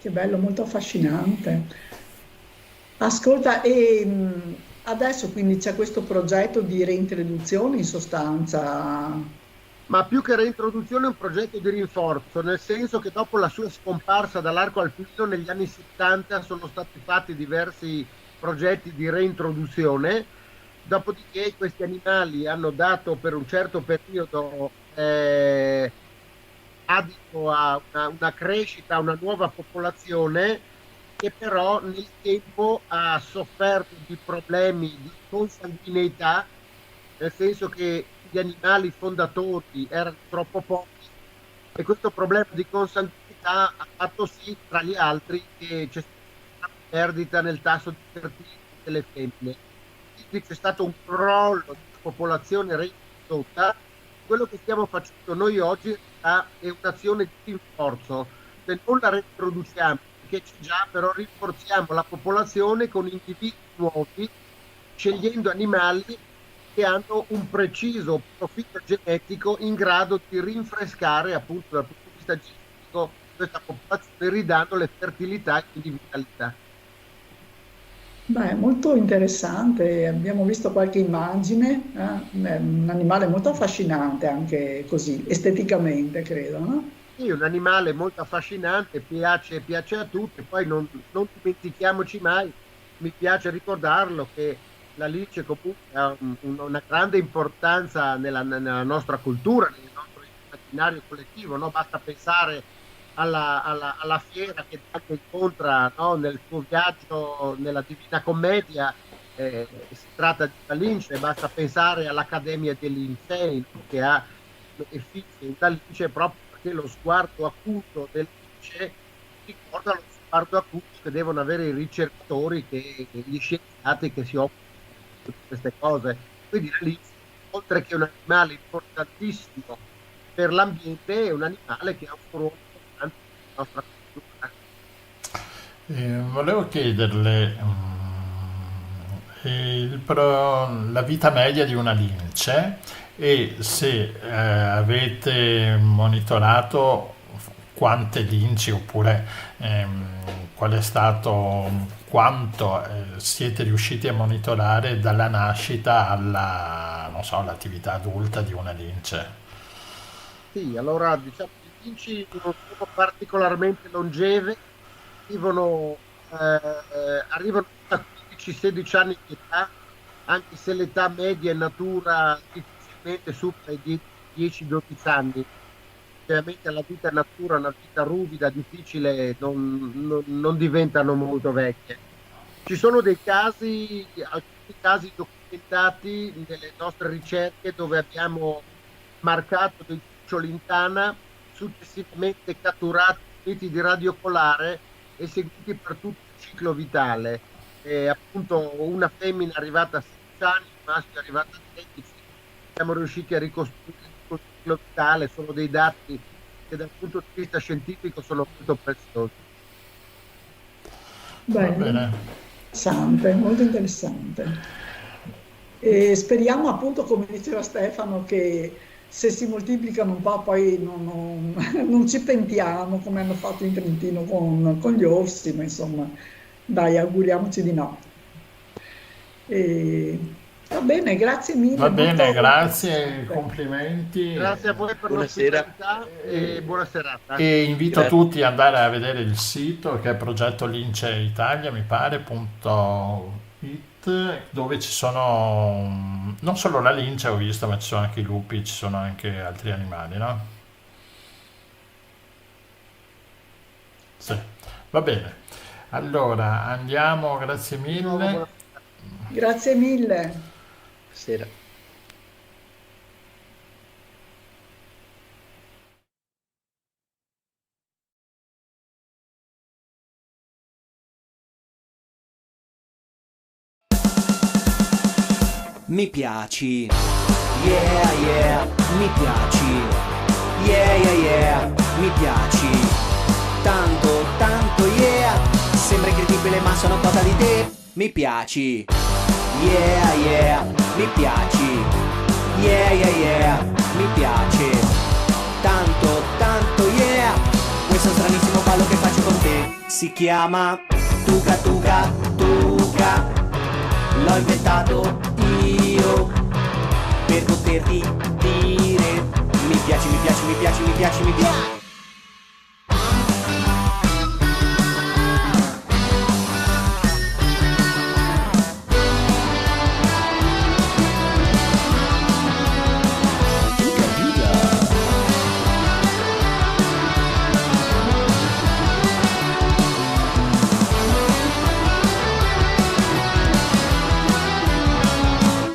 Che bello, molto affascinante. Ascolta, e adesso quindi c'è questo progetto di reintroduzione in sostanza. Ma più che reintroduzione è un progetto di rinforzo, nel senso che dopo la sua scomparsa dall'arco alpino negli anni 70 sono stati fatti diversi progetti di reintroduzione, dopodiché questi animali hanno dato per un certo periodo adito a una crescita, a una nuova popolazione che però nel tempo ha sofferto di problemi di consanguineità, nel senso che gli animali fondatori erano troppo pochi e questo problema di consanguinità ha fatto sì, tra gli altri, che c'è stata una perdita nel tasso di fertilità delle femmine. Quindi c'è stato un crollo di popolazione ridotta. Quello che stiamo facendo noi oggi è un'azione di rinforzo, se non la riproduciamo, che c'è già, però rinforziamo la popolazione con individui nuovi, scegliendo animali che hanno un preciso profilo genetico in grado di rinfrescare, appunto dal punto di vista genetico, questa popolazione, ridandole fertilità e quindi vitalità. Beh, molto interessante, abbiamo visto qualche immagine, è un animale molto affascinante anche così, esteticamente credo, no? Sì, un animale molto affascinante, piace a tutti, poi non dimentichiamoci mai, mi piace ricordarlo, che la lince comunque ha una grande importanza nella nostra cultura, nel nostro immaginario collettivo, no? Basta pensare alla fiera che Dante incontra, no? Nel suo viaggio nella Divina Commedia, si tratta di una lince, basta pensare all'Accademia dei Lincei che ha effigie una lince proprio perché lo sguardo acuto del lince ricorda lo sguardo acuto che devono avere i ricercatori, gli scienziati che si occupano di queste cose. Quindi la lince, oltre che un animale importantissimo per l'ambiente, è un animale che ha un ruolo importante nella nostra cultura. Volevo chiederle la vita media di una lince e se avete monitorato quante linci oppure qual è stato, quanto siete riusciti a monitorare dalla nascita alla, non so, all'attività adulta di una lince. Sì, allora diciamo che i linci non sono particolarmente longeve, arrivano a 15-16 anni di età, anche se l'età media in natura difficilmente supera i 10-12 anni. Ovviamente la vita in natura è una vita ruvida, difficile, non diventano molto vecchie. Ci sono dei casi, alcuni casi documentati nelle nostre ricerche dove abbiamo marcato dei cuccioli in tana, successivamente catturati, uniti di radiocolare e seguiti per tutto il ciclo vitale. Appunto una femmina è arrivata a 16 anni, un maschio è arrivato a 13, siamo riusciti a ricostruire il ciclo vitale, sono dei dati che dal punto di vista scientifico sono molto preziosi. Bene. Interessante, molto interessante. E speriamo appunto, come diceva Stefano, che se si moltiplicano un po' poi non ci pentiamo come hanno fatto in Trentino con gli orsi, ma insomma dai, auguriamoci di no. Va bene, grazie mille. Va bene, grazie, complimenti. Grazie a voi per l'ospitalità e buona serata. E invito tutti ad andare a vedere il sito che è Progetto Lince Italia, mi pare, .it, dove ci sono non solo la lince, ho visto, ma ci sono anche i lupi, ci sono anche altri animali, no? Sì, va bene. Allora, andiamo, grazie mille. Grazie mille. Sera. Mi piaci, yeah yeah, mi piaci, yeah yeah yeah, mi piaci, tanto tanto yeah, sembra incredibile ma sono cosa di te, mi piaci, yeah yeah, mi piaci, yeah yeah yeah, mi piace, tanto tanto yeah, questo stranissimo ballo che faccio con te, si chiama Tuca Tuca Tuca, l'ho inventato io per poterti dire mi piaci, mi piaci, mi piaci, mi piaci, mi piaci.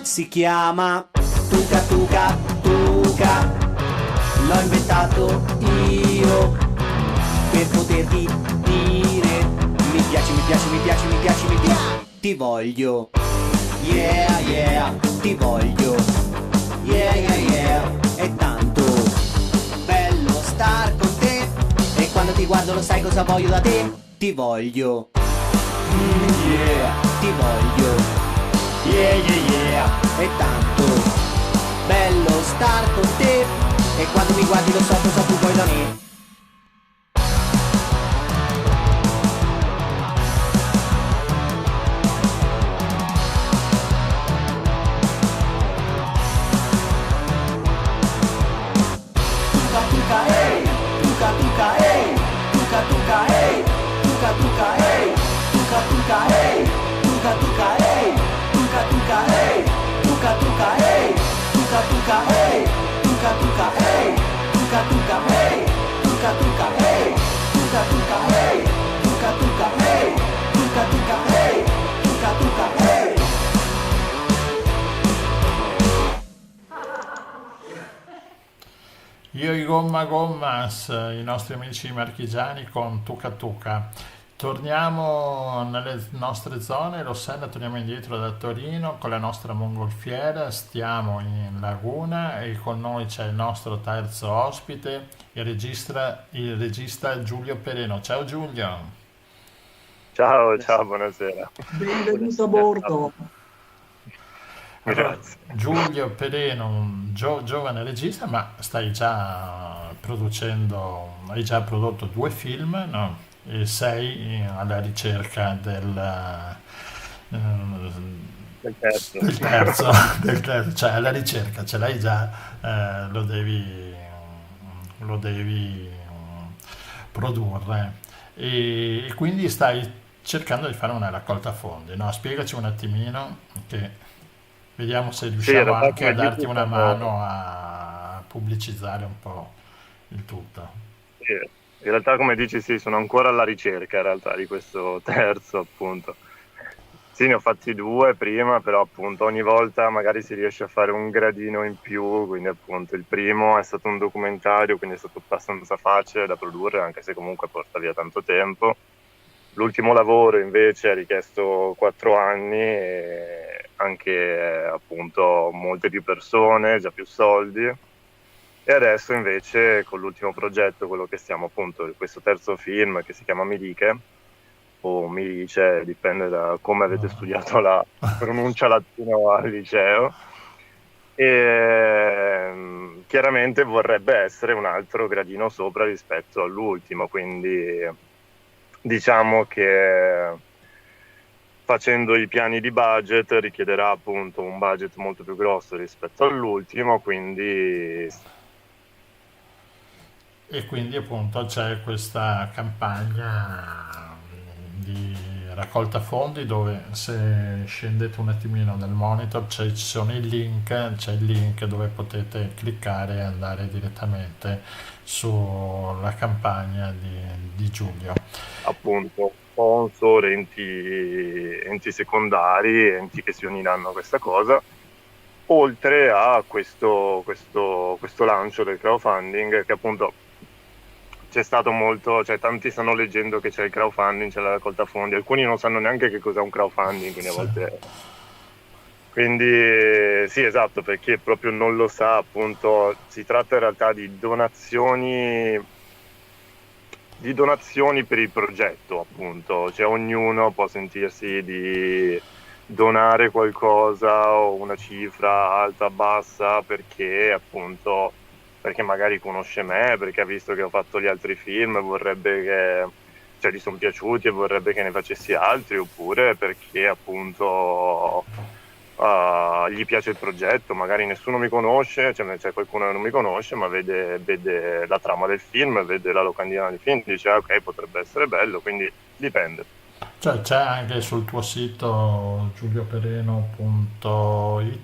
Si chiama Tuca Tuca Tuca, l'ho inventato io per poterti dire mi piaci, mi piaci, mi piaci, mi piaci, mi piaci, ti voglio, yeah yeah, ti voglio, yeah yeah yeah, è tanto bello star con te e quando ti guardo lo sai cosa voglio da te, ti voglio, yeah, ti voglio, yeah yeah yeah, è tanto bello star con te e quando mi guardi lo so cosa tu vuoi da me. Tuca tuca hey, tuca tuca hey, tuca tuca hey, tuca tuca hey, tuca tuca hey, tuca tuca hey, tuca tuca hey, tuca tuca hey, tuca tuca hey, tuca tuca hey, tuca tuca hey, Io i Gomma Gommas, i nostri amici marchigiani con Tuca Tuca. Torniamo nelle nostre zone, Rossella, torniamo indietro da Torino con la nostra mongolfiera, stiamo in Laguna e con noi c'è il nostro terzo ospite, il regista Giulio Pereno. Ciao Giulio. Ciao, ciao, buonasera. Benvenuto a bordo. Allora, Grazie. Giulio Pereno, un giovane regista, ma stai già producendo, hai già prodotto 2 film, no? E sei alla ricerca eh, Del terzo. del terzo, del terzo, cioè alla ricerca, ce l'hai già, lo devi produrre e quindi stai cercando di fare una raccolta fondi, no? Spiegaci un attimino che vediamo se Sì, in riusciamo realtà anche a come darti dici una sono... mano a pubblicizzare un po' il tutto. Sì, in realtà come dici sì, sono ancora alla ricerca in realtà di questo terzo appunto. Sì, ne ho fatti 2 prima, però appunto ogni volta magari si riesce a fare un gradino in più, quindi appunto il primo è stato un documentario, quindi è stato abbastanza facile da produrre, anche se comunque porta via tanto tempo. L'ultimo lavoro invece ha richiesto 4 anni e anche appunto molte più persone, già più soldi. E adesso invece con l'ultimo progetto, quello che stiamo appunto, questo terzo film che si chiama Miliche, o Milice, dipende da come avete studiato la pronuncia latina al liceo, e chiaramente vorrebbe essere un altro gradino sopra rispetto all'ultimo, quindi diciamo che facendo i piani di budget richiederà appunto un budget molto più grosso rispetto all'ultimo, quindi E quindi appunto c'è questa campagna di raccolta fondi dove se scendete un attimino nel monitor c'è il link dove potete cliccare e andare direttamente sulla campagna di Giulio. appunto sponsor, enti secondari, enti che si uniranno a questa cosa, oltre a questo lancio del crowdfunding che appunto c'è stato molto, cioè tanti stanno leggendo che c'è il crowdfunding, c'è la raccolta fondi, alcuni non sanno neanche che cos'è un crowdfunding, quindi a Sì. volte... Quindi sì, esatto, perché proprio non lo sa, appunto, si tratta in realtà di donazioni per il progetto, appunto, cioè ognuno può sentirsi di donare qualcosa o una cifra alta, bassa, perché appunto, perché magari conosce me, perché ha visto che ho fatto gli altri film, vorrebbe che, cioè gli sono piaciuti e vorrebbe che ne facessi altri, oppure perché appunto gli piace il progetto, magari nessuno mi conosce, cioè c'è qualcuno che non mi conosce, ma vede la trama del film, vede la locandina del film, dice ok, potrebbe essere bello, quindi dipende. Cioè c'è anche sul tuo sito giuliopereno.it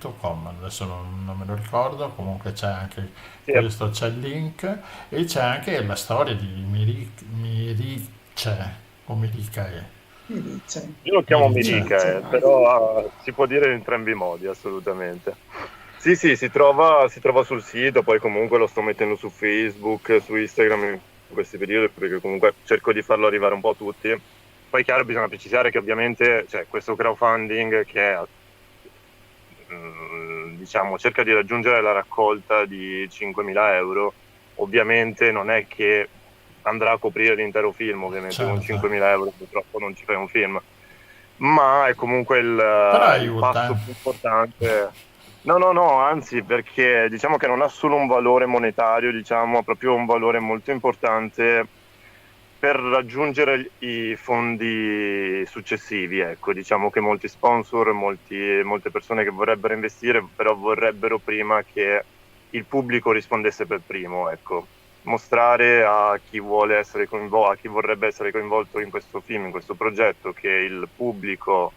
o com, adesso non me lo ricordo, comunque c'è anche Sì, questo, c'è il link e c'è anche la storia di Mirice o Miricae. Mi dice. io lo chiamo Mirice. Milica, però si può dire in entrambi i modi, assolutamente. Sì, si trova sul sito, poi comunque lo sto mettendo su Facebook, su Instagram in questi periodi, perché comunque cerco di farlo arrivare un po' a tutti. Poi chiaro, bisogna precisare che ovviamente questo crowdfunding che diciamo cerca di raggiungere la raccolta di 5.000 euro, ovviamente non è che andrà a coprire l'intero film, ovviamente con Certo. 5.000 euro purtroppo non ci fai un film, ma è comunque Però il passo aiuta. più importante. No, anzi, perché diciamo che non ha solo un valore monetario, diciamo, ha proprio un valore molto importante per raggiungere i fondi successivi. Ecco, diciamo che molti sponsor, molte persone che vorrebbero investire, però vorrebbero prima che il pubblico rispondesse per primo, ecco. Mostrare a chi vuole essere coinvolto, a chi vorrebbe essere coinvolto in questo film, in questo progetto, che il pubblico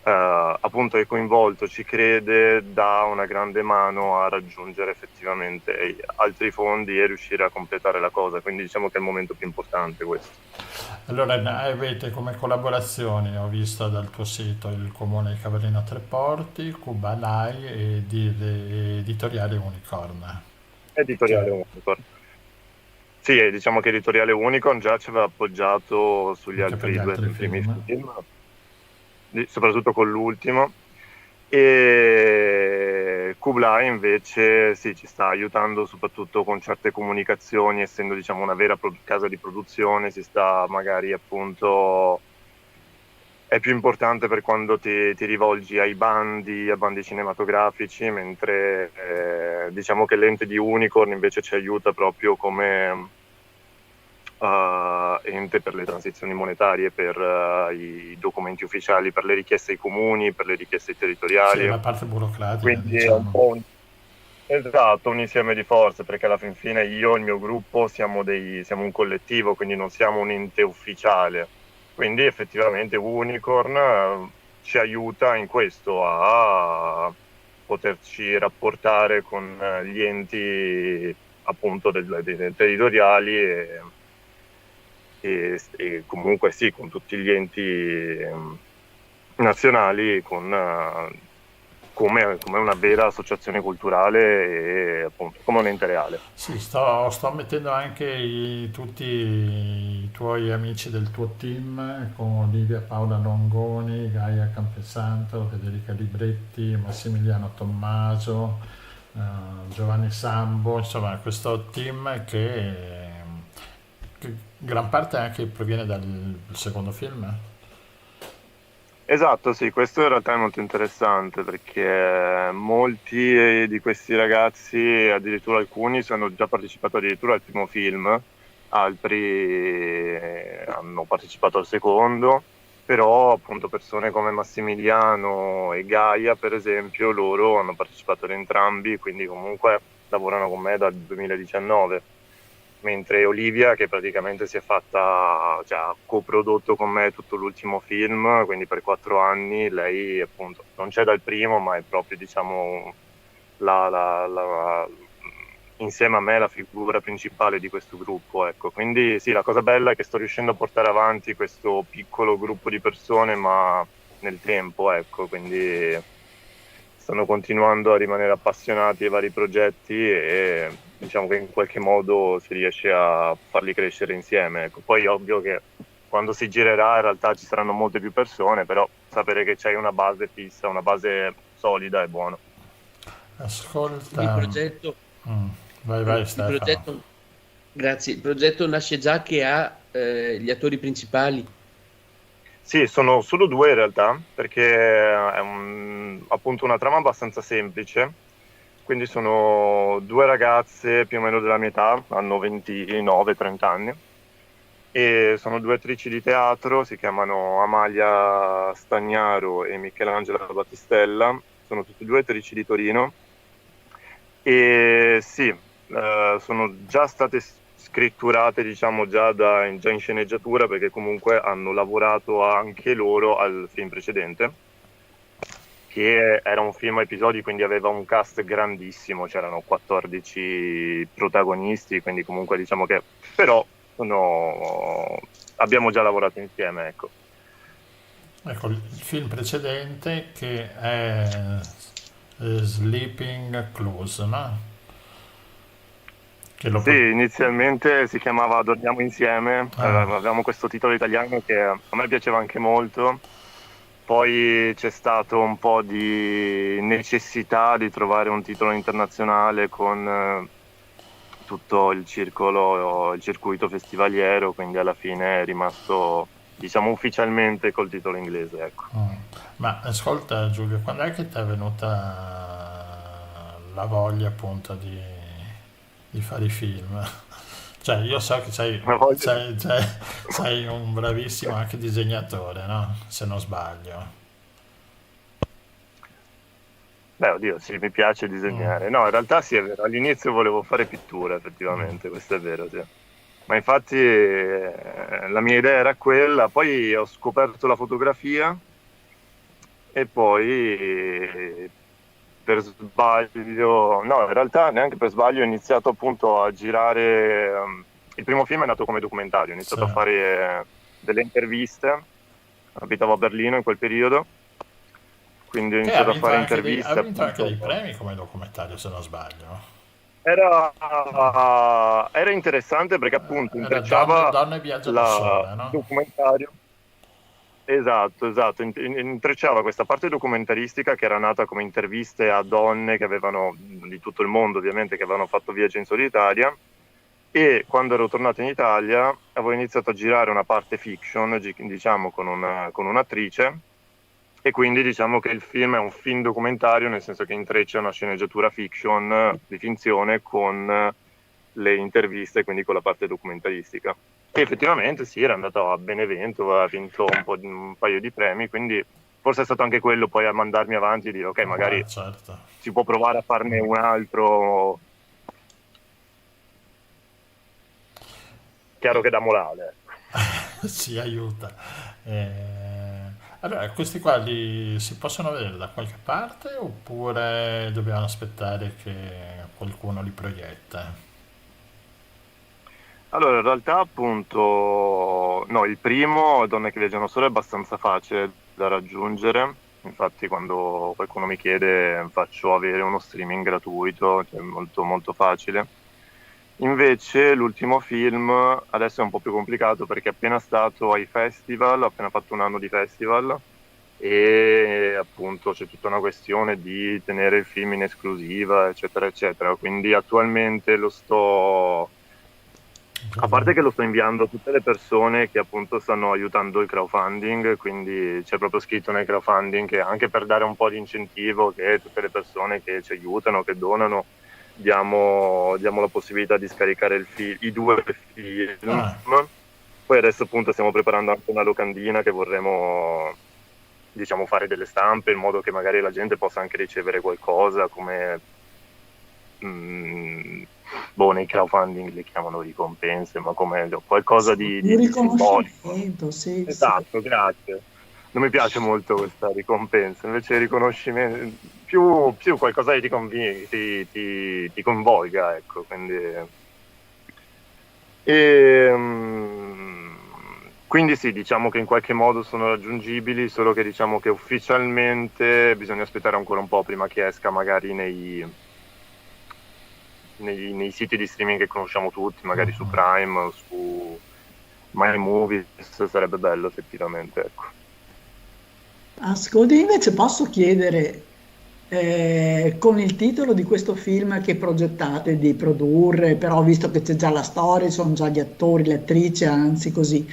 appunto è coinvolto, ci crede, dà una grande mano a raggiungere effettivamente altri fondi e riuscire a completare la cosa. Quindi diciamo che è il momento più importante questo. Allora avete come collaborazioni, ho visto dal tuo sito, il Comune di Cavallino Treporti, Cuba Lai e Editoriale Unicorn. Editoriale Cioè, Unicorn. Sì, diciamo che Editoriale Unicorn già ci aveva appoggiato sugli anche per gli altri due altri primi film. film, soprattutto con l'ultimo. E Kublai invece sì, ci sta aiutando soprattutto con certe comunicazioni, essendo diciamo una vera casa di produzione, si sta magari appunto è più importante per quando ti rivolgi a bandi cinematografici, mentre diciamo che l'ente di Unicorn invece ci aiuta proprio come ente per le transizioni monetarie, per i documenti ufficiali, per le richieste ai comuni, per le richieste Sì, territoriali. la parte burocratica, Quindi è un diciamo. po' esatto, un insieme di forze, perché alla fin fine io e il mio gruppo siamo un collettivo, quindi non siamo un ente ufficiale. Quindi effettivamente Unicorn ci aiuta in questo a poterci rapportare con gli enti appunto dei territoriali e comunque sì, con tutti gli enti nazionali come una vera associazione culturale e appunto come un ente reale. Sì, sto mettendo anche tutti i tuoi amici del tuo team, con Olivia Paola Longoni, Gaia Campesanto, Federica Libretti, Massimiliano Tommaso, Giovanni Sambo, insomma questo team che gran parte anche proviene dal secondo film. Esatto, sì, questo in realtà è molto interessante perché molti di questi ragazzi, addirittura alcuni, hanno già partecipato addirittura al primo film, altri hanno partecipato al secondo, però appunto persone come Massimiliano e Gaia, per esempio, loro hanno partecipato ad entrambi, quindi comunque lavorano con me dal 2019. Mentre Olivia, che praticamente si è fatta, cioè, ha coprodotto con me tutto l'ultimo film, quindi per 4 anni, lei appunto non c'è dal primo, ma è proprio diciamo insieme a me la figura principale di questo gruppo, ecco. Quindi sì, la cosa bella è che sto riuscendo a portare avanti questo piccolo gruppo di persone, ma nel tempo, ecco, quindi stanno continuando a rimanere appassionati ai vari progetti e diciamo che in qualche modo si riesce a farli crescere insieme. Ecco. Poi è ovvio che quando si girerà in realtà ci saranno molte più persone, però sapere che c'hai una base fissa, una base solida è buono. Ascolta, Il progetto, vai il Stefano. progetto, grazie, il progetto nasce già che ha gli attori principali. Sì, sono solo due in realtà, perché è appunto una trama abbastanza semplice. Quindi sono due ragazze più o meno della mia età, hanno 29-30 anni, e sono due attrici di teatro, si chiamano Amalia Stagnaro e Michelangela Battistella, sono tutte e due attrici di Torino, e sì, sono già state scritturate diciamo già in sceneggiatura, perché comunque hanno lavorato anche loro al film precedente, che era un film a episodi, quindi aveva un cast grandissimo, c'erano 14 protagonisti, quindi comunque diciamo che però abbiamo già lavorato insieme, ecco. Ecco, il film precedente che è Sleeping Close, no? Che Sì, inizialmente si chiamava Dormiamo insieme, avevamo questo titolo italiano che a me piaceva anche molto. Poi c'è stato un po' di necessità di trovare un titolo internazionale con tutto il circuito festivaliero, quindi alla fine è rimasto, diciamo, ufficialmente col titolo inglese, ecco. Ma ascolta Giulio, quando è che ti è venuta la voglia appunto di fare i film? Cioè, io so che sei un bravissimo anche disegnatore, no? Se non sbaglio. Beh, oddio, sì, mi piace disegnare. No, in realtà sì, è vero. All'inizio volevo fare pittura, effettivamente, questo è vero, sì. Ma infatti la mia idea era quella, poi ho scoperto la fotografia e poi per sbaglio, no, in realtà neanche per sbaglio ho iniziato appunto a girare. Il primo film è nato come documentario, ho iniziato a fare delle interviste, abitavo a Berlino in quel periodo, quindi ho iniziato a fare interviste. Ha vinto anche dei premi come documentario, se non sbaglio. Era interessante perché appunto Era intrecciava Donne viaggiano da sole, il no? documentario. Esatto, intrecciava questa parte documentaristica che era nata come interviste a donne che avevano, di tutto il mondo ovviamente, che avevano fatto viaggi in solitaria, e quando ero tornato in Italia avevo iniziato a girare una parte fiction, diciamo con un'attrice, e quindi diciamo che il film è un film documentario, nel senso che intreccia una sceneggiatura fiction, di finzione, con le interviste, quindi con la parte documentaristica. E effettivamente sì, era andato a Benevento, ha vinto un paio di premi, quindi forse è stato anche quello poi a mandarmi avanti e dire ok, magari Certo. si può provare a farne un altro. Chiaro che dà morale. Ci aiuta. Allora, questi qua si possono vedere da qualche parte oppure dobbiamo aspettare che qualcuno li proietta? Allora, in realtà appunto, no, il primo, Donne che viaggiano solo, è abbastanza facile da raggiungere. Infatti quando qualcuno mi chiede faccio avere uno streaming gratuito, cioè molto molto facile. Invece l'ultimo film adesso è un po' più complicato perché è appena stato ai festival, ha appena fatto un anno di festival, e appunto c'è tutta una questione di tenere il film in esclusiva, eccetera, eccetera. Quindi attualmente a parte che lo sto inviando a tutte le persone che appunto stanno aiutando il crowdfunding, quindi c'è proprio scritto nel crowdfunding che anche per dare un po' di incentivo, che tutte le persone che ci aiutano, che donano, diamo la possibilità di scaricare i 2 film. Poi adesso appunto stiamo preparando anche una locandina che vorremmo, diciamo, fare delle stampe in modo che magari la gente possa anche ricevere qualcosa come nei crowdfunding le chiamano ricompense, ma come qualcosa di simbolico. Riconoscimento, sì. Esatto, grazie. Non mi piace molto questa ricompensa, invece il riconoscimento, più qualcosa che ti coinvolga, ecco, quindi. Quindi sì, diciamo che in qualche modo sono raggiungibili, solo che diciamo che ufficialmente bisogna aspettare ancora un po' prima che esca magari nei siti di streaming che conosciamo tutti, magari su Prime, su My Movies, sarebbe bello effettivamente, ecco. Ascolti, invece posso chiedere, con il titolo di questo film che progettate di produrre, però visto che c'è già la storia, ci sono già gli attori, le attrici, anzi così,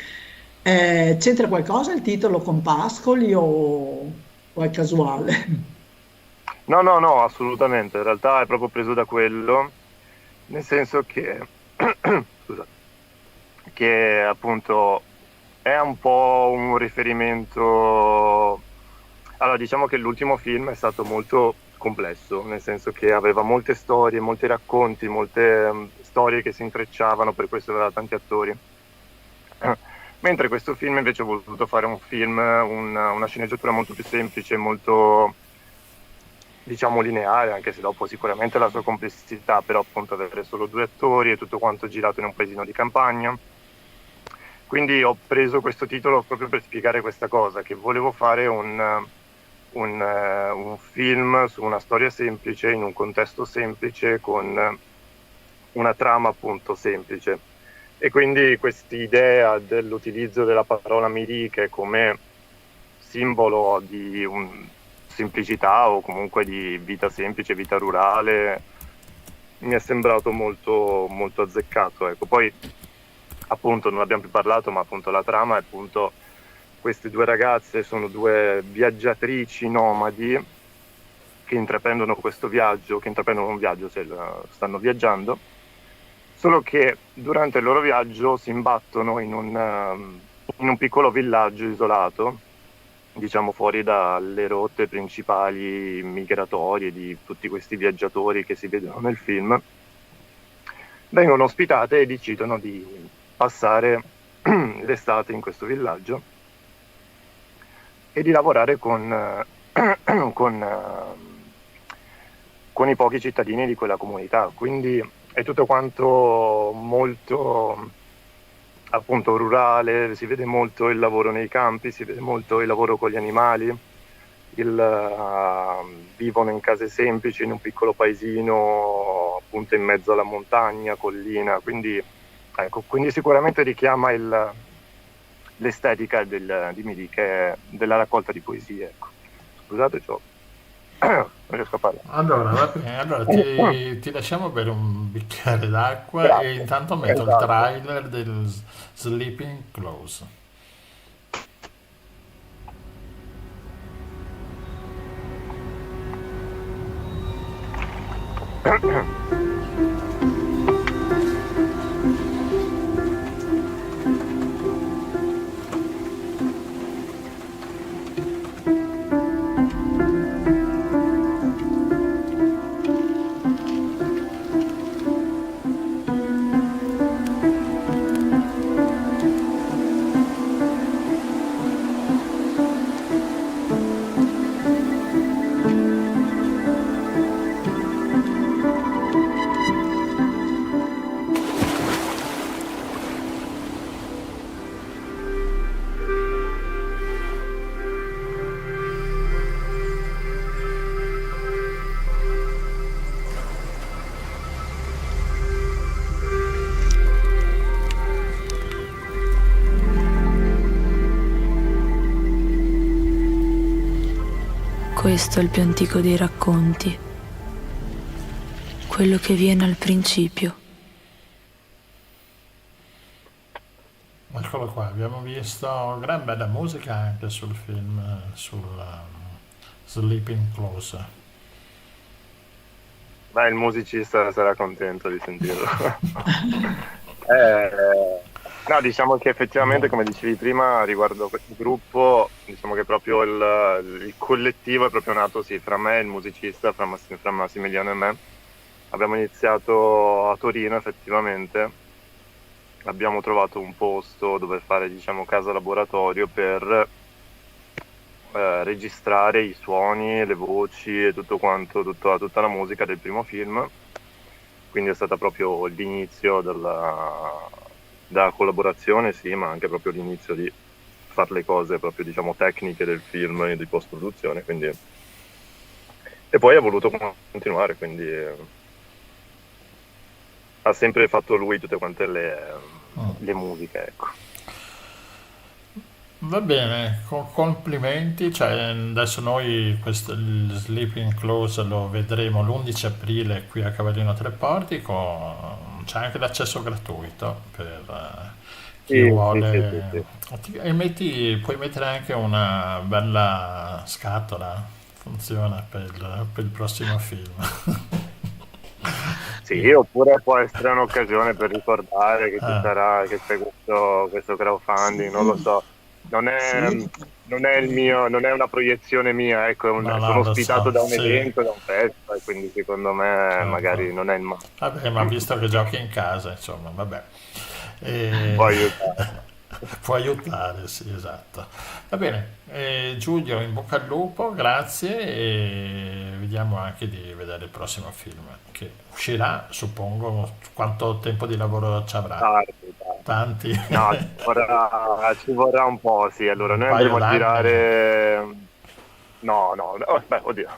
c'entra qualcosa il titolo con Pascoli o è casuale? No, assolutamente, in realtà è proprio preso da quello, nel senso che, scusate, che appunto è un po' un riferimento. Allora, diciamo che l'ultimo film è stato molto complesso, nel senso che aveva molte storie, molti racconti, molte storie che si intrecciavano, per questo aveva tanti attori. Mentre questo film invece ho voluto fare un film, una sceneggiatura molto più semplice, molto, diciamo, lineare, anche se dopo sicuramente la sua complessità, però appunto avere solo 2 attori e tutto quanto girato in un paesino di campagna. Quindi ho preso questo titolo proprio per spiegare questa cosa, che volevo fare un film su una storia semplice, in un contesto semplice, con una trama appunto semplice. E quindi quest'idea dell'utilizzo della parola miriche come simbolo di semplicità o comunque di vita semplice, vita rurale, mi è sembrato molto, molto azzeccato. Ecco. Poi appunto non abbiamo più parlato, ma appunto la trama è appunto queste 2 ragazze, sono 2 viaggiatrici nomadi che intraprendono questo viaggio, cioè stanno viaggiando, solo che durante il loro viaggio si imbattono in un piccolo villaggio isolato, diciamo fuori dalle rotte principali migratorie di tutti questi viaggiatori che si vedono nel film. Vengono ospitate e decidono di passare l'estate in questo villaggio e di lavorare con i pochi cittadini di quella comunità. Quindi è tutto quanto molto appunto rurale, si vede molto il lavoro nei campi, si vede molto il lavoro con gli animali, vivono in case semplici in un piccolo paesino appunto in mezzo alla montagna, collina, quindi ecco, quindi sicuramente richiama l'estetica di Midi, che è della raccolta di poesie, ecco. Scusate, non riesco a parlare. Allora, va bene, allora ti lasciamo bere un bicchiere d'acqua e intanto metto il trailer del Sleeping Close. Questo è il più antico dei racconti, quello che viene al principio. Eccolo qua, abbiamo visto gran bella musica anche sul film, sul Sleeping Close. Beh, il musicista sarà contento di sentirlo. No, diciamo che effettivamente, come dicevi prima, riguardo questo gruppo, diciamo che proprio il collettivo è proprio nato, sì, fra me e il musicista, fra Massimiliano e me. Abbiamo iniziato a Torino, effettivamente. Abbiamo trovato un posto dove fare, diciamo, casa laboratorio per registrare i suoni, le voci e tutto quanto, tutta la musica del primo film. Quindi è stata proprio l'inizio della collaborazione, sì, ma anche proprio l'inizio di fare le cose proprio, diciamo, tecniche del film e di post-produzione, quindi. E poi ha voluto continuare, quindi ha sempre fatto lui tutte quante le musiche, ecco. Va bene, complimenti, cioè, adesso noi il Sleeping Close lo vedremo l'11 aprile qui a Cavallino Tre Porti, c'è anche l'accesso gratuito per chi Sì, vuole. sì. E puoi mettere anche una bella scatola, funziona per il prossimo film. Sì, oppure può essere un'occasione per ricordare che ci sarà, che c'è questo crowdfunding, non lo so. Non è una proiezione mia, ecco, sono ospitato da un evento, da un festival, quindi secondo me magari non è il massimo. Vabbè, ma visto che giochi in casa, insomma, vabbè. Può aiutare, sì, esatto. Va bene, Giulio, in bocca al lupo, grazie e vediamo anche di vedere il prossimo film che uscirà, suppongo. Quanto tempo di lavoro ci avrà? Tanti. No, ci vorrà un po', sì. Allora, noi andremo a girare. No, beh, oddio.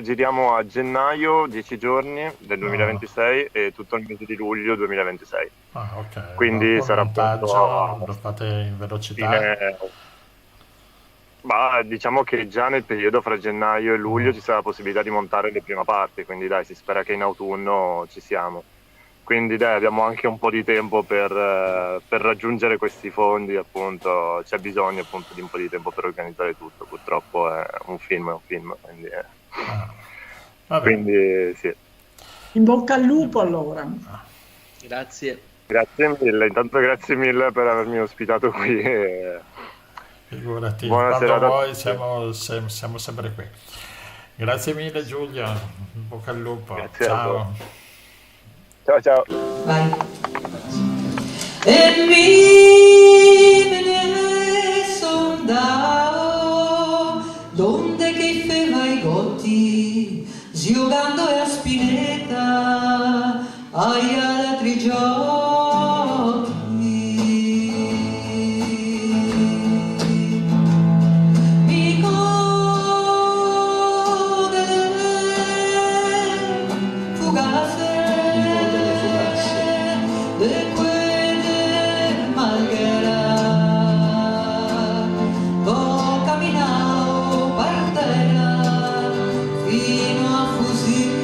Giriamo a gennaio, 10 giorni del 2026 e tutto il mese di luglio 2026. Ah, ok. Quindi sarà montaggio, lo fate in velocità? Ma diciamo che già nel periodo fra gennaio e luglio ci sarà la possibilità di montare le prime parti, quindi dai, si spera che in autunno ci siamo. Quindi dai, abbiamo anche un po' di tempo per raggiungere questi fondi, appunto. C'è bisogno appunto di un po' di tempo per organizzare tutto. Purtroppo è un film, quindi sì. In bocca al lupo allora. Grazie. Grazie mille, intanto grazie mille per avermi ospitato qui. Figurati, Buonasera quando vuoi siamo sempre qui. Grazie mille Giulio, in bocca al lupo. Grazie Ciao. Ciao. Vai. E mi ne sondao donde che feva i gotti giocando a spinetta ai altri giochi mi code fugace fino a Fusilino.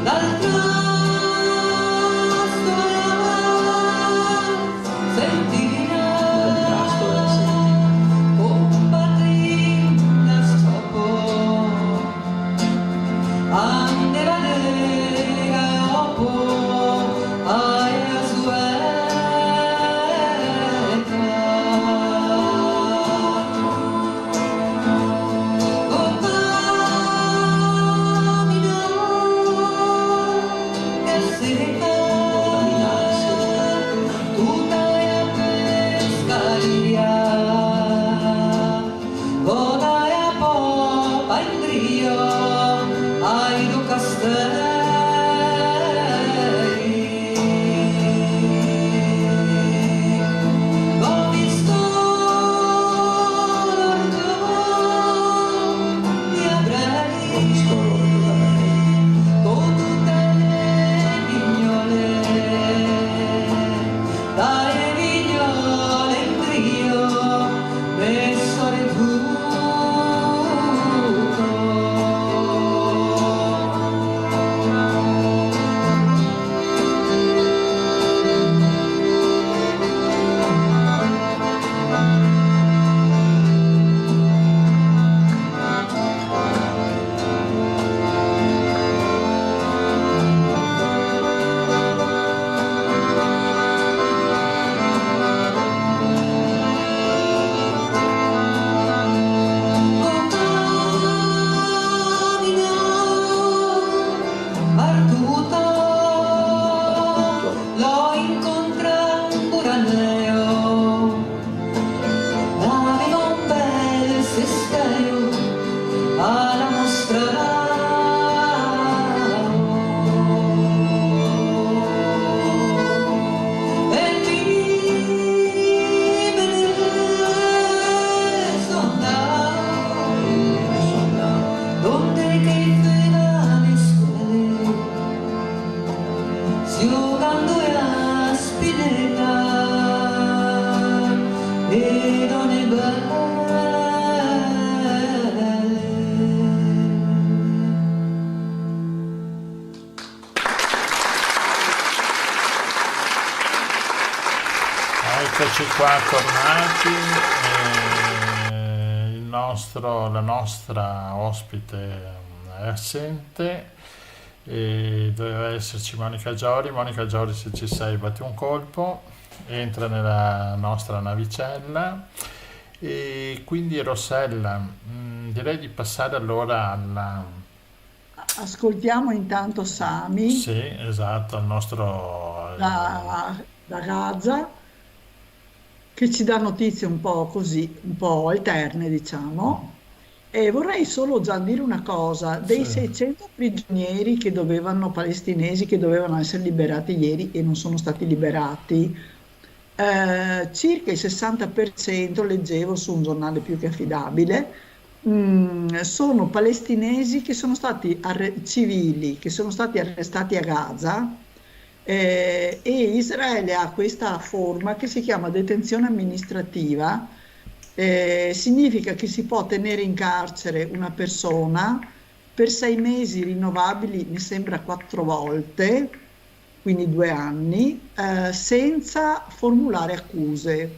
L'altra storia sentina compatrina scioppo andeva nega e oppo ai Eccoci qua tornati. La nostra ospite è assente e doveva esserci Monica Giori. Monica Giori, se ci sei, batti un colpo, entra nella nostra navicella. E quindi Rossella, direi di passare allora alla... Ascoltiamo intanto Sami Sì, esatto, al nostro... da Gaza, che ci dà notizie un po' così, un po' alterne, diciamo. E vorrei solo già dire una cosa: dei Sì. 600 prigionieri palestinesi che dovevano essere liberati ieri e non sono stati liberati, circa il 60%, leggevo su un giornale più che affidabile, sono palestinesi che sono stati civili, che sono stati arrestati a Gaza. E Israele ha questa forma che si chiama detenzione amministrativa. Significa che si può tenere in carcere una persona per 6 mesi rinnovabili, mi sembra 4 volte, quindi 2 anni, senza formulare accuse.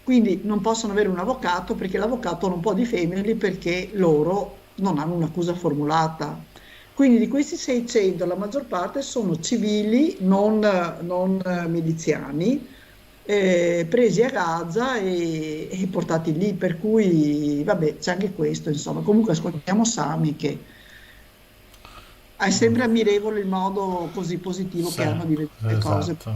Quindi non possono avere un avvocato, perché l'avvocato non può difenderli perché loro non hanno un'accusa formulata. Quindi di questi 600 la maggior parte sono civili, non miliziani, presi a Gaza e portati lì, per cui vabbè, c'è anche questo, insomma. Comunque ascoltiamo Sami, che è sempre ammirevole il modo così positivo Sì, che hanno di vedere le cose. esatto.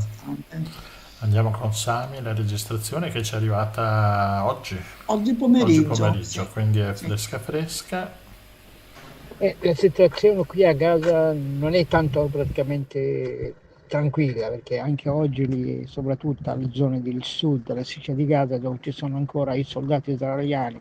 Andiamo con Sami, la registrazione che ci è arrivata oggi Pomeriggio. pomeriggio, quindi è fresca fresca. La situazione qui a Gaza non è tanto praticamente tranquilla, perché anche oggi, lì, soprattutto alle zone del sud, della striscia di Gaza, dove ci sono ancora i soldati israeliani,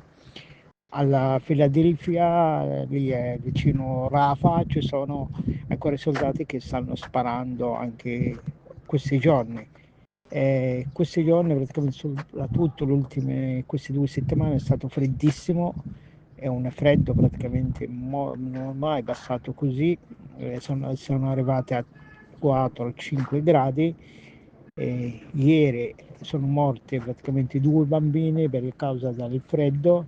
alla Filadelfia, lì vicino Rafah, ci sono ancora i soldati che stanno sparando anche questi giorni. Questi giorni, praticamente soprattutto queste 2 settimane, è stato freddissimo, è un freddo praticamente non è mai passato così, sono arrivate a 4-5 gradi. Ieri sono morte praticamente 2 bambine per causa del freddo,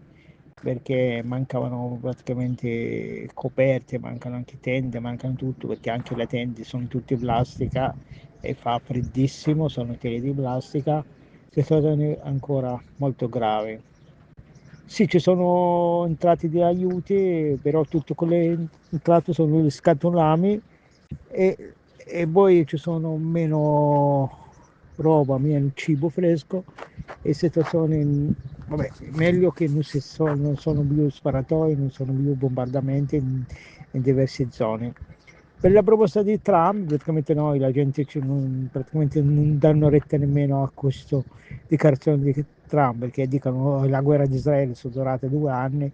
perché mancavano praticamente coperte, mancano anche tende, mancano tutto, perché anche le tende sono tutte plastica e fa freddissimo, sono tele di plastica, situazione ancora molto grave. Sì, ci sono entrati degli aiuti, però tutto quello che è entrato sono gli scatolami e poi ci sono meno roba, meno cibo fresco e situazione, vabbè, meglio che non sono più sparatoi, non sono più bombardamenti in diverse zone. Per la proposta di Trump, praticamente noi, la gente praticamente non danno retta nemmeno a questo dichiarazione di Trump, perché dicono la guerra di Israele sono durate 2 anni,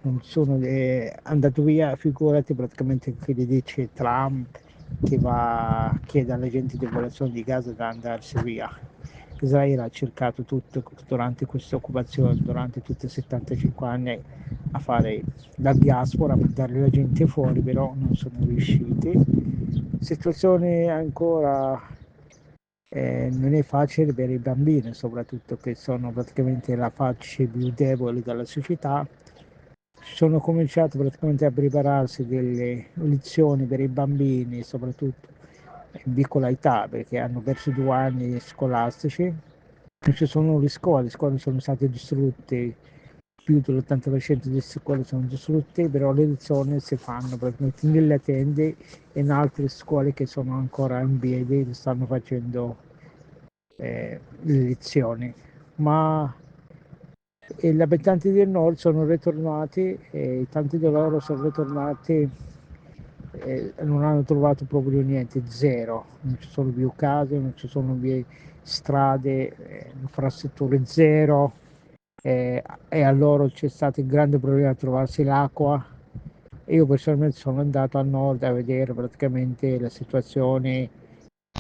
non sono andato via, figurati praticamente che gli dice Trump che chiede alla gente di popolazione di Gaza di andarsi via. Israele ha cercato tutto durante questa occupazione, durante tutti i 75 anni, a fare la diaspora, per dare la gente fuori, però non sono riusciti. Situazione ancora non è facile per i bambini, soprattutto che sono praticamente la faccia più debole della società. Sono cominciato praticamente a prepararsi delle lezioni per i bambini, soprattutto in piccola età, perché hanno perso 2 anni scolastici. Non ci sono le scuole sono state distrutte, più dell'80% delle scuole sono distrutte, però le lezioni si fanno praticamente nelle tende e in altre scuole che sono ancora in piedi stanno facendo le lezioni. Ma gli abitanti del nord sono ritornati e tanti di loro sono ritornati e non hanno trovato proprio niente, zero, non ci sono più case, non ci sono più strade, infrastrutture zero, e a loro c'è stato il grande problema di trovarsi l'acqua. Io personalmente sono andato al nord a vedere praticamente la situazione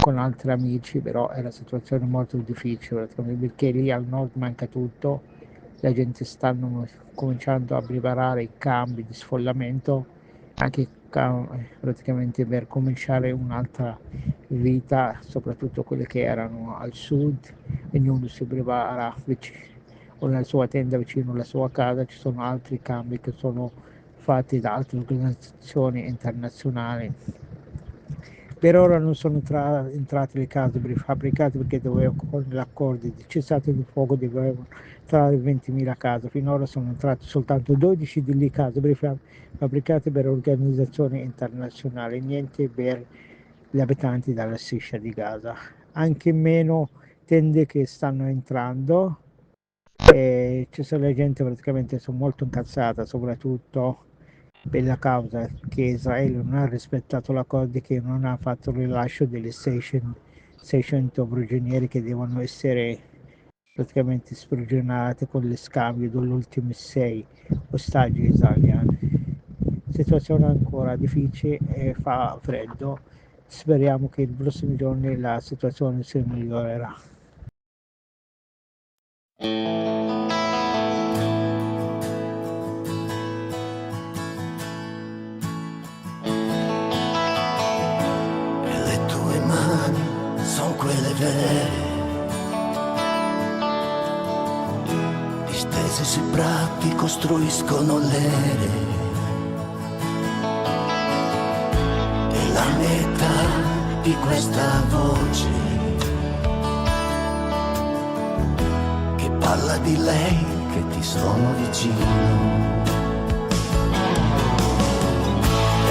con altri amici, però è una situazione molto difficile perché lì al nord manca tutto, la gente stanno cominciando a preparare i campi di sfollamento anche praticamente per cominciare un'altra vita, soprattutto quelle che erano al sud, ognuno si prepara o nella sua tenda vicino alla sua casa. Ci sono altri campi che sono fatti da altre organizzazioni internazionali. Per ora non sono entrate le case prefabbricate perché con l'accordo di cessate il fuoco dovevano entrare 20.000 case. Finora sono entrate soltanto 12 delle case prefabbricate per organizzazioni internazionali, niente per gli abitanti della striscia di Gaza. Anche meno tende che stanno entrando e ci sono le gente praticamente sono molto incazzata, soprattutto per la causa che Israele non ha rispettato l'accordo, che non ha fatto il rilascio delle 600 prigionieri che devono essere praticamente sprigionati con lo scambio degli ultimi 6 ostaggi israeliani. Situazione ancora difficile e fa freddo, speriamo che nei prossimi giorni la situazione si migliorerà. Quelle vere, distese sui prati costruiscono l'ere e la metà di questa voce che parla di lei che ti sono vicino.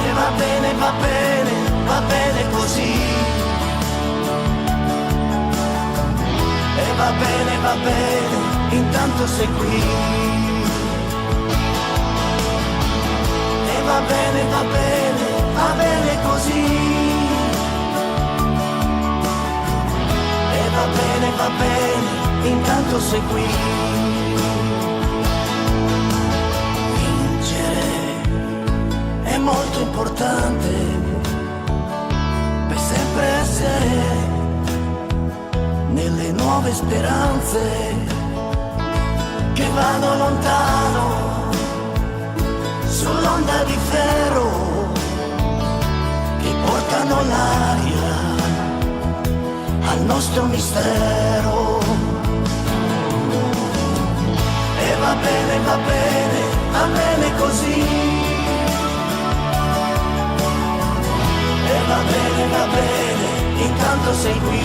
E va bene, va bene, va bene così. Va bene, intanto sei qui. E va bene così. E va bene, intanto sei qui. Vincere è molto importante per sempre essere nelle nuove speranze che vanno lontano sull'onda di ferro che portano l'aria al nostro mistero. E va bene, va bene, va bene così. E va bene, intanto sei qui.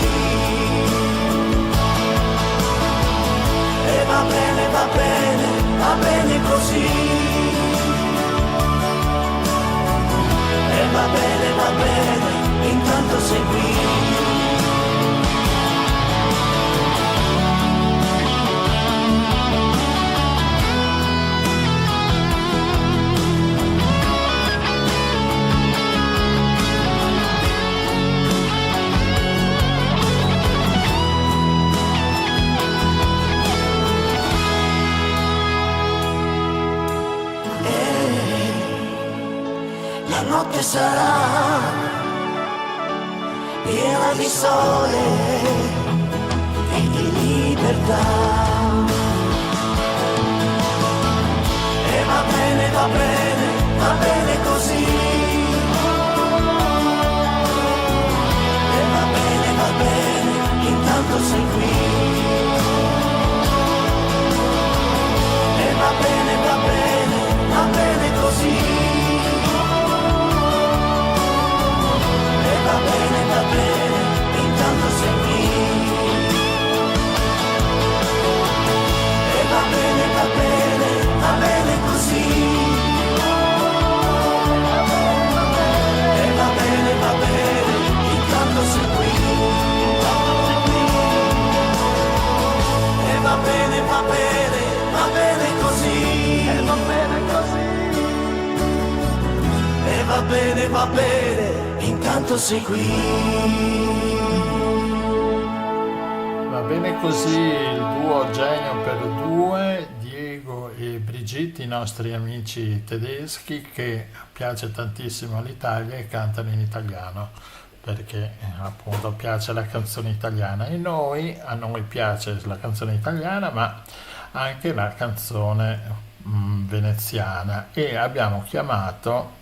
E va bene così. E va bene, intanto sei qui. La notte sarà piena di sole e di libertà. E va bene così. E va bene, intanto sei qui. E va bene così. Va bene, intanto sei qui. E va bene così. E va bene, intanto sei qui. E va bene così. E va bene, intanto sei qui. Va bene così il duo Genio per due, Diego e Brigitte, i nostri amici tedeschi che piace tantissimo all'Italia e cantano in italiano perché appunto piace la canzone italiana e a noi piace la canzone italiana ma anche la canzone veneziana e abbiamo chiamato,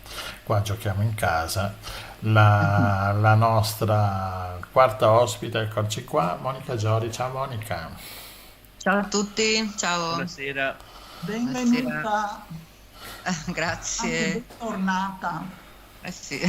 qua giochiamo in casa, la nostra quarta ospite, eccoci qua, Monica Giori. Ciao Monica. Ciao a tutti, ciao. Buonasera. Benvenuta. Grazie. Anche bentornata. Sì,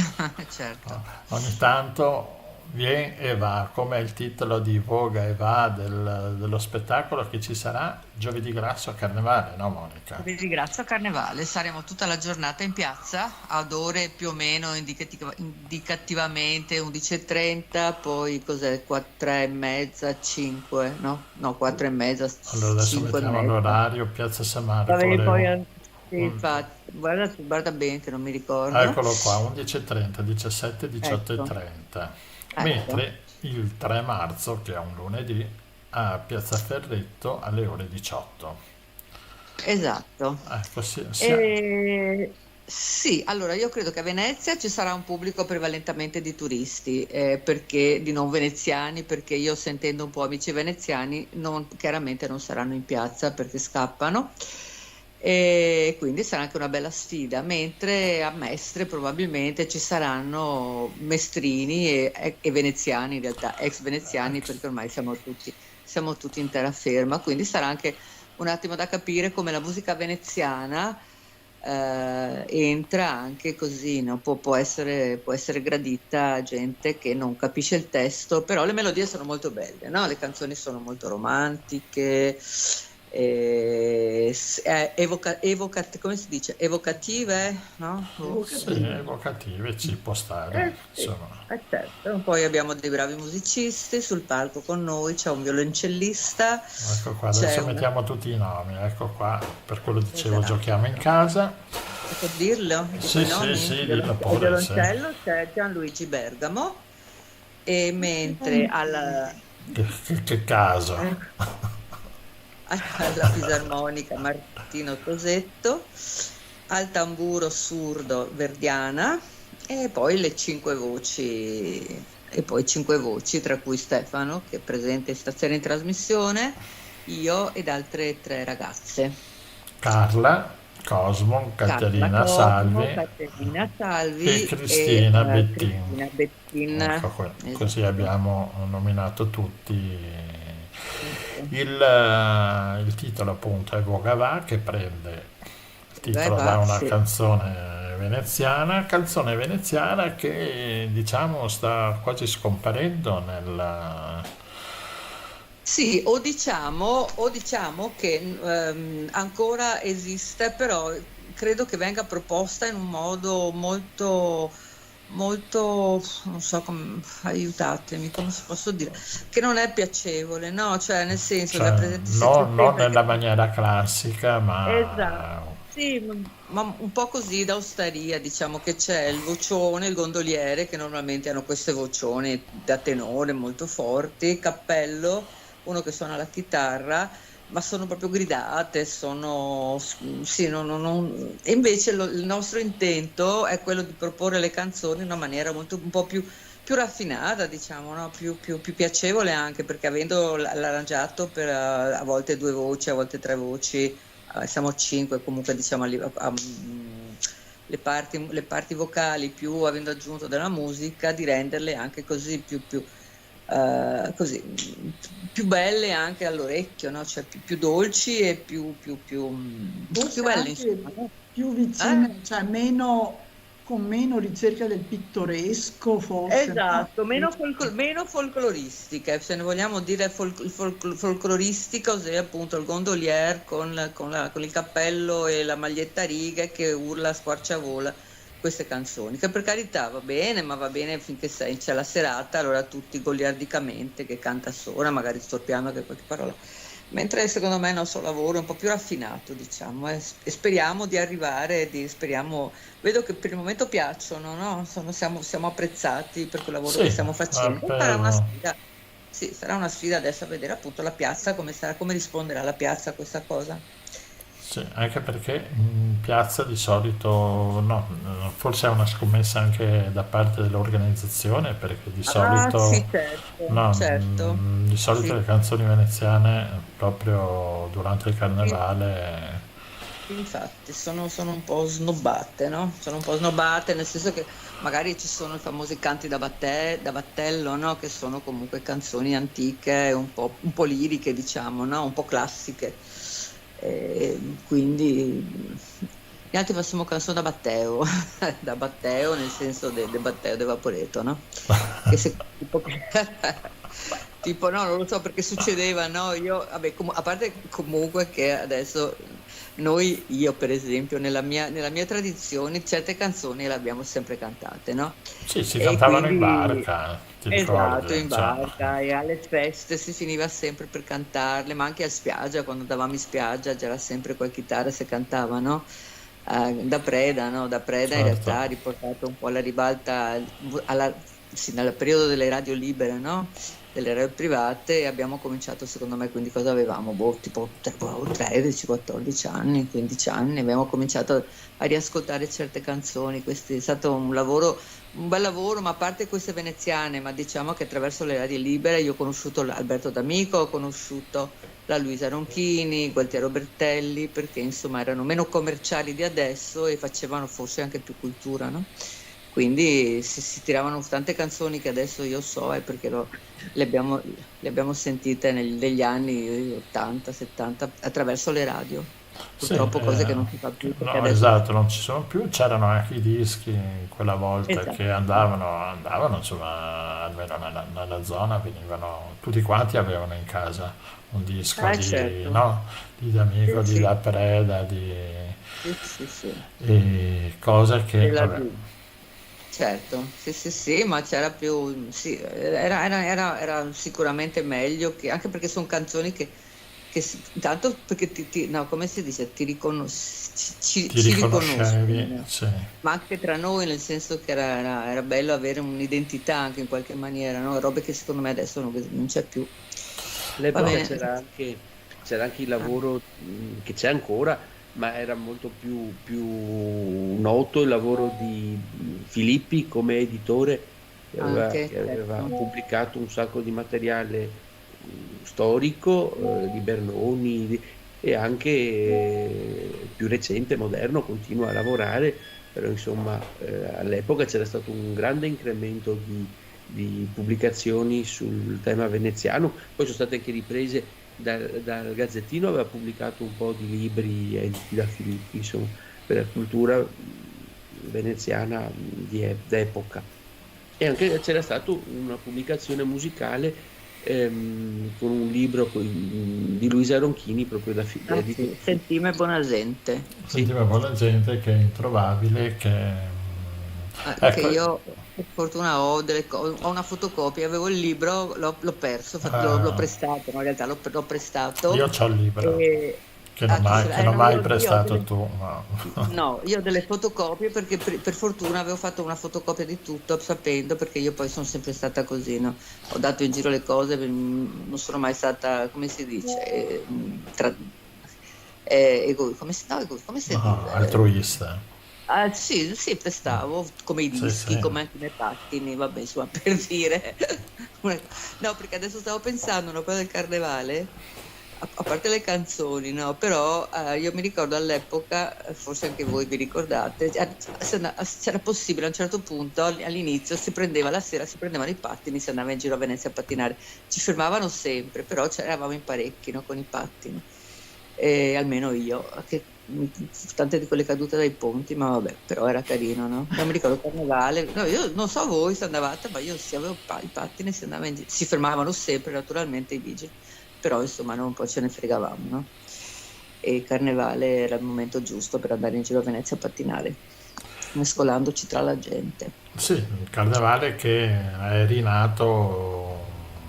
certo. Ogni tanto viene e va, come il titolo di Voga e va dello spettacolo che ci sarà giovedì grasso a Carnevale, no Monica? Giovedì grasso a Carnevale, saremo tutta la giornata in piazza ad ore più o meno indicativamente 11:30, poi cos'è, 4:30, 5, no? No, 4:30, allora adesso 5:30. mettiamo l'orario, Piazza San Marco. Vabbè, poi sì, infatti, guarda bene che non mi ricordo. Eccolo qua, 11:30, 17, 18:30. Mentre il 3 marzo, che è un lunedì, a Piazza Ferretto alle ore 18. Esatto. Ecco, Sì, allora io credo che a Venezia ci sarà un pubblico prevalentemente di turisti, perché di non veneziani, perché io sentendo un po' amici veneziani chiaramente non saranno in piazza perché scappano. E quindi sarà anche una bella sfida, mentre a Mestre probabilmente ci saranno mestrini e veneziani, in realtà ex veneziani, perché ormai siamo tutti in terraferma, quindi sarà anche un attimo da capire come la musica veneziana entra anche così, no? Può essere gradita a gente che non capisce il testo, però le melodie sono molto belle, no? Le canzoni sono molto romantiche, come si dice? Evocative, no? Sì, evocative, ci può stare. Sì, certo. Poi abbiamo dei bravi musicisti sul palco con noi, c'è un violoncellista. Ecco qua, adesso mettiamo tutti i nomi, ecco qua, per quello dicevo, giochiamo in casa. Posso dirlo? Sì, dillo pure. Il violoncello c'è Gianluigi Bergamo, e mentre alla... Che caso! Alla fisarmonica Martino Tosetto, al tamburo surdo Verdiana e poi le 5 voci e poi 5 voci, tra cui Stefano, che è presente stasera in trasmissione, io ed altre 3 ragazze. Carla, Cosmo, Caterina Cosmo, Salvi Caterina Salvi e Cristina Bettin. Cristina Bettin. Ecco così Esatto. abbiamo nominato tutti. Il titolo appunto è Voga Va, che prende il titolo Va, da una sì. canzone veneziana che diciamo sta quasi scomparendo Sì, o diciamo che ancora esiste, però credo che venga proposta in un modo molto, molto, non so come, aiutatemi, come si posso dire, che non è piacevole, no? Cioè, nel senso che è presente non nella maniera classica, ma Esatto, sì, ma un po' così da osteria, diciamo che c'è il vocione, il gondoliere, che normalmente hanno queste vocioni da tenore molto forti, cappello, uno che suona la chitarra, ma sono proprio gridate, sono, sì, e invece il nostro intento è quello di proporre le canzoni in una maniera un po' più raffinata, diciamo, no? Più piacevole anche, perché avendo l'arrangiato per a volte 2 voci, a volte 3 voci, siamo a 5 comunque, diciamo, le parti vocali, più avendo aggiunto della musica, di renderle anche così così, più belle anche all'orecchio, no? Cioè più dolci e più belle, Anche insomma, no? più vicine, cioè con meno ricerca del pittoresco, forse. Esatto, no? meno folcloristiche, se ne vogliamo dire folcloristica, ossia appunto il gondolier con il cappello e la maglietta a righe che urla a squarciavola queste canzoni, che per carità va bene, ma va bene finché c'è la serata, allora tutti goliardicamente, che canta sola, magari storpiando anche qualche parola. Mentre secondo me il nostro lavoro è un po' più raffinato, diciamo, e speriamo di arrivare, vedo che per il momento piacciono, no? Siamo apprezzati per quel lavoro che stiamo facendo. Sarà una sfida, sì, sarà una sfida adesso a vedere appunto la piazza, come risponderà la piazza a questa cosa. sì, anche perché in piazza di solito no, forse è una scommessa anche da parte dell'organizzazione, perché di solito sì, certo, no, certo. di solito Sì. le canzoni veneziane proprio durante il carnevale. Infatti sono un po' snobbate, no? Sono un po' snobbate, nel senso che magari ci sono i famosi canti da battello, no? Che sono comunque canzoni antiche, un po' liriche, diciamo, no? Un po' classiche. Quindi gli altri facciamo canzoni da batteo, da batteo nel senso del batteo del Vaporetto, no? Che tipo no, non lo so perché succedeva, no? Io, vabbè, a parte comunque che adesso io per esempio nella mia tradizione certe canzoni le abbiamo sempre cantate, no? Sì, si E cantavano in quindi barca, ti esatto, ricordi? in Cioè, barca e alle feste si finiva sempre per cantarle, ma anche a spiaggia, quando andavamo in spiaggia c'era sempre qualche chitarra si cantava, no? Da Preda, no? Da Preda in certo. realtà ha riportato un po' alla ribalta nel periodo delle radio libere, no? Delle radio private, e abbiamo cominciato, secondo me, quindi cosa avevamo? Tipo 13, 14 anni, 15 anni, abbiamo cominciato a riascoltare certe canzoni. Questo è stato un bel lavoro, ma a parte queste veneziane, ma diciamo che attraverso le radio libere io ho conosciuto Alberto D'Amico, ho conosciuto la Luisa Ronchini, Gualtiero Bertelli, perché insomma erano meno commerciali di adesso e facevano forse anche più cultura, no? Quindi si tiravano tante canzoni che adesso io so, perché le abbiamo sentite negli anni 80, 70 attraverso le radio. Purtroppo Sì, cose che non si fa più, perché no, adesso esatto, non ci sono più, c'erano anche i dischi quella volta esatto. che andavano insomma, almeno nella zona, tutti quanti avevano in casa un disco Certo. no, di D'Amico, Sì, di sì. La Preda, Sì. e cose che, Della vabbè, Certo, sì, ma c'era più, sì, era sicuramente meglio, anche perché sono canzoni che tanto perché no, come si dice, ti ci riconoscevi, riconoscono, sì. ma anche tra noi, nel senso che era bello avere un'identità anche in qualche maniera, no? Robe che secondo me adesso non c'è più. Va All'epoca bene. c'era anche il lavoro che c'è ancora, ma era molto più noto il lavoro di Filippi come editore che aveva pubblicato un sacco di materiale storico, di Bernoni, e anche più recente, moderno, continua a lavorare, però insomma all'epoca c'era stato un grande incremento di pubblicazioni sul tema veneziano, poi sono state anche riprese dal Gazzettino, aveva pubblicato un po' di libri editi da Filippi, insomma, per la cultura veneziana d'epoca. E anche c'era stata una pubblicazione musicale con un libro di Luisa Ronchini, proprio da Sentime buona gente. Sentime buona gente, che è introvabile, che Che io per fortuna ho una fotocopia, avevo il libro, l'ho perso, l'ho prestato, no, in realtà l'ho prestato. Io c'ho il libro che non hai mai prestato tu. No, io ho delle fotocopie perché per fortuna avevo fatto una fotocopia di tutto, sapendo, perché io poi sono sempre stata così, no? Ho dato in giro le cose, non sono mai stata, come si dice, come si dice? Altruista. Sì, prestavo come i dischi, sì. come anche i miei pattini, vabbè, insomma, per dire. No, perché adesso stavo pensando, no, quello del carnevale, a parte le canzoni, no, però io mi ricordo all'epoca, forse anche voi vi ricordate, c'era possibile a un certo punto, all'inizio la sera si prendevano i pattini, si andava in giro a Venezia a pattinare, ci fermavano sempre, però eravamo in parecchi, no, con i pattini, almeno io, che tante di quelle cadute dai ponti, ma vabbè, però era carino, no? Io mi ricordo carnevale, no, io non so voi se andavate, ma io sì, avevo i pattini, si andava in giro, si fermavano sempre naturalmente i vigili, però insomma non un po' ce ne fregavamo, no? E carnevale era il momento giusto per andare in giro a Venezia a pattinare, mescolandoci tra la gente. Sì, il carnevale che è rinato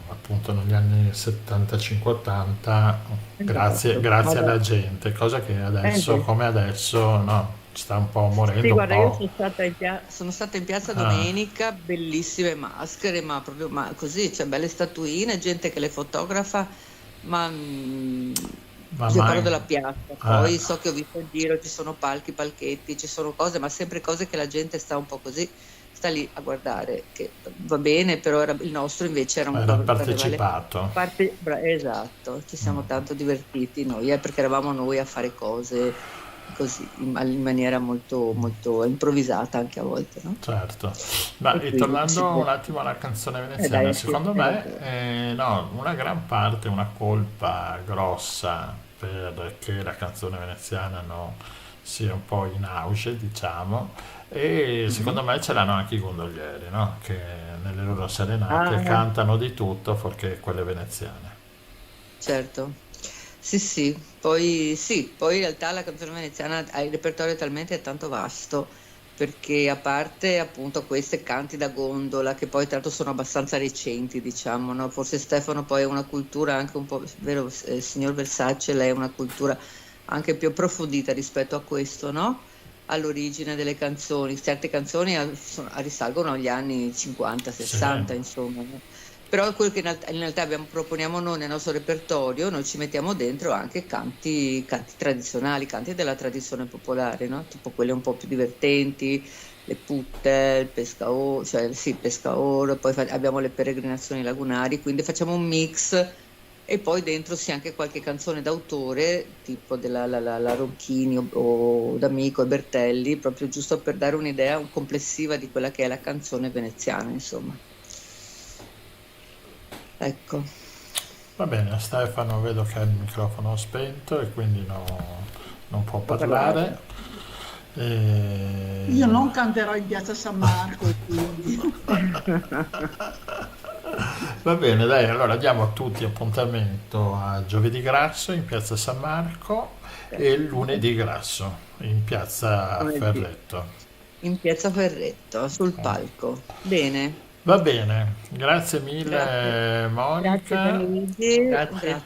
appunto negli anni 75-80 grazie alla gente, cosa che adesso come adesso no, sta un po' morendo. Sì, guarda, un po'. io sono stata in piazza domenica, bellissime maschere, ma proprio così, c'è belle statuine, gente che le fotografa, ma io parlo della piazza, poi so che ho visto in giro, ci sono palchetti, ci sono cose, ma sempre cose che la gente sta un po' così, sta lì a guardare, che va bene, però il nostro invece era un Era partecipato. Esatto, ci siamo tanto divertiti noi, perché eravamo noi a fare cose così, in maniera molto, molto improvvisata anche a volte, no? Certo, ma tornando un attimo alla canzone veneziana, secondo me no, una gran parte, una colpa grossa perché la canzone veneziana sia un po' in auge, diciamo, e secondo me ce l'hanno anche i gondolieri, no? Che nelle loro serenate cantano di tutto fuorché quelle veneziane. Certo, sì, poi in realtà la canzone veneziana ha il repertorio talmente tanto vasto, perché a parte appunto queste canti da gondola, che poi tra l'altro sono abbastanza recenti, diciamo, no? Forse Stefano poi è una cultura anche un po', vero, signor Versace, lei è una cultura anche più approfondita rispetto a questo, no? All'origine delle canzoni, certe canzoni risalgono agli anni 50-60, insomma, no? Però quello che in realtà proponiamo noi nel nostro repertorio, noi ci mettiamo dentro anche canti tradizionali, canti della tradizione popolare, no? Tipo quelli un po' più divertenti, le putte, il pescaoro, pescaoro, poi abbiamo le peregrinazioni lagunari, quindi facciamo un mix. E poi dentro sì anche qualche canzone d'autore, tipo la Ronchini o D'Amico e Bertelli, proprio giusto per dare un'idea complessiva di quella che è la canzone veneziana, insomma. Ecco. Va bene, Stefano vedo che ha il microfono spento e quindi non può parlare. Io non canterò in piazza San Marco, quindi. Va bene, dai, allora diamo a tutti appuntamento a giovedì grasso in piazza San Marco e lunedì grasso in piazza Ferretto. In piazza Ferretto, sul palco. Bene. Va bene, grazie mille Monica. Grazie.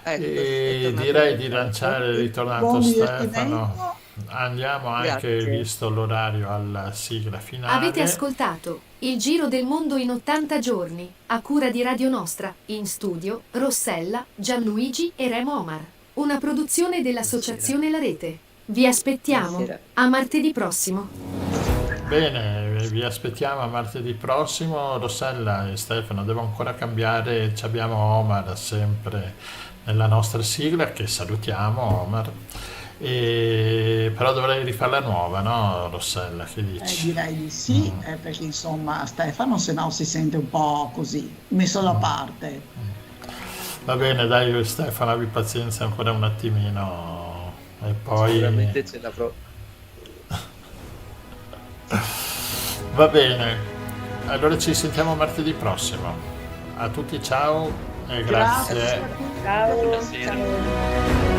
E direi di lanciare, ritornato Stefano. Andiamo anche, visto l'orario, alla sigla finale. Avete ascoltato Il Giro del Mondo in 80 giorni, a cura di Radio Nostra, in studio Rossella, Gianluigi e Remo Omar. Una produzione dell'Associazione La Rete. Vi aspettiamo a martedì prossimo. Bene, vi aspettiamo a martedì prossimo. Rossella e Stefano, devo ancora cambiare, ci abbiamo Omar sempre nella nostra sigla, che salutiamo Omar. Però dovrei rifarla nuova, no Rossella? Che dici? Direi di sì, perché insomma Stefano se no si sente un po' così, messo da parte. Va bene, dai Stefano, abbi pazienza ancora un attimino e poi... Sicuramente ce l'avrò. Va bene, allora ci sentiamo martedì prossimo. A tutti ciao e grazie. Ciao. Buonasera. Ciao.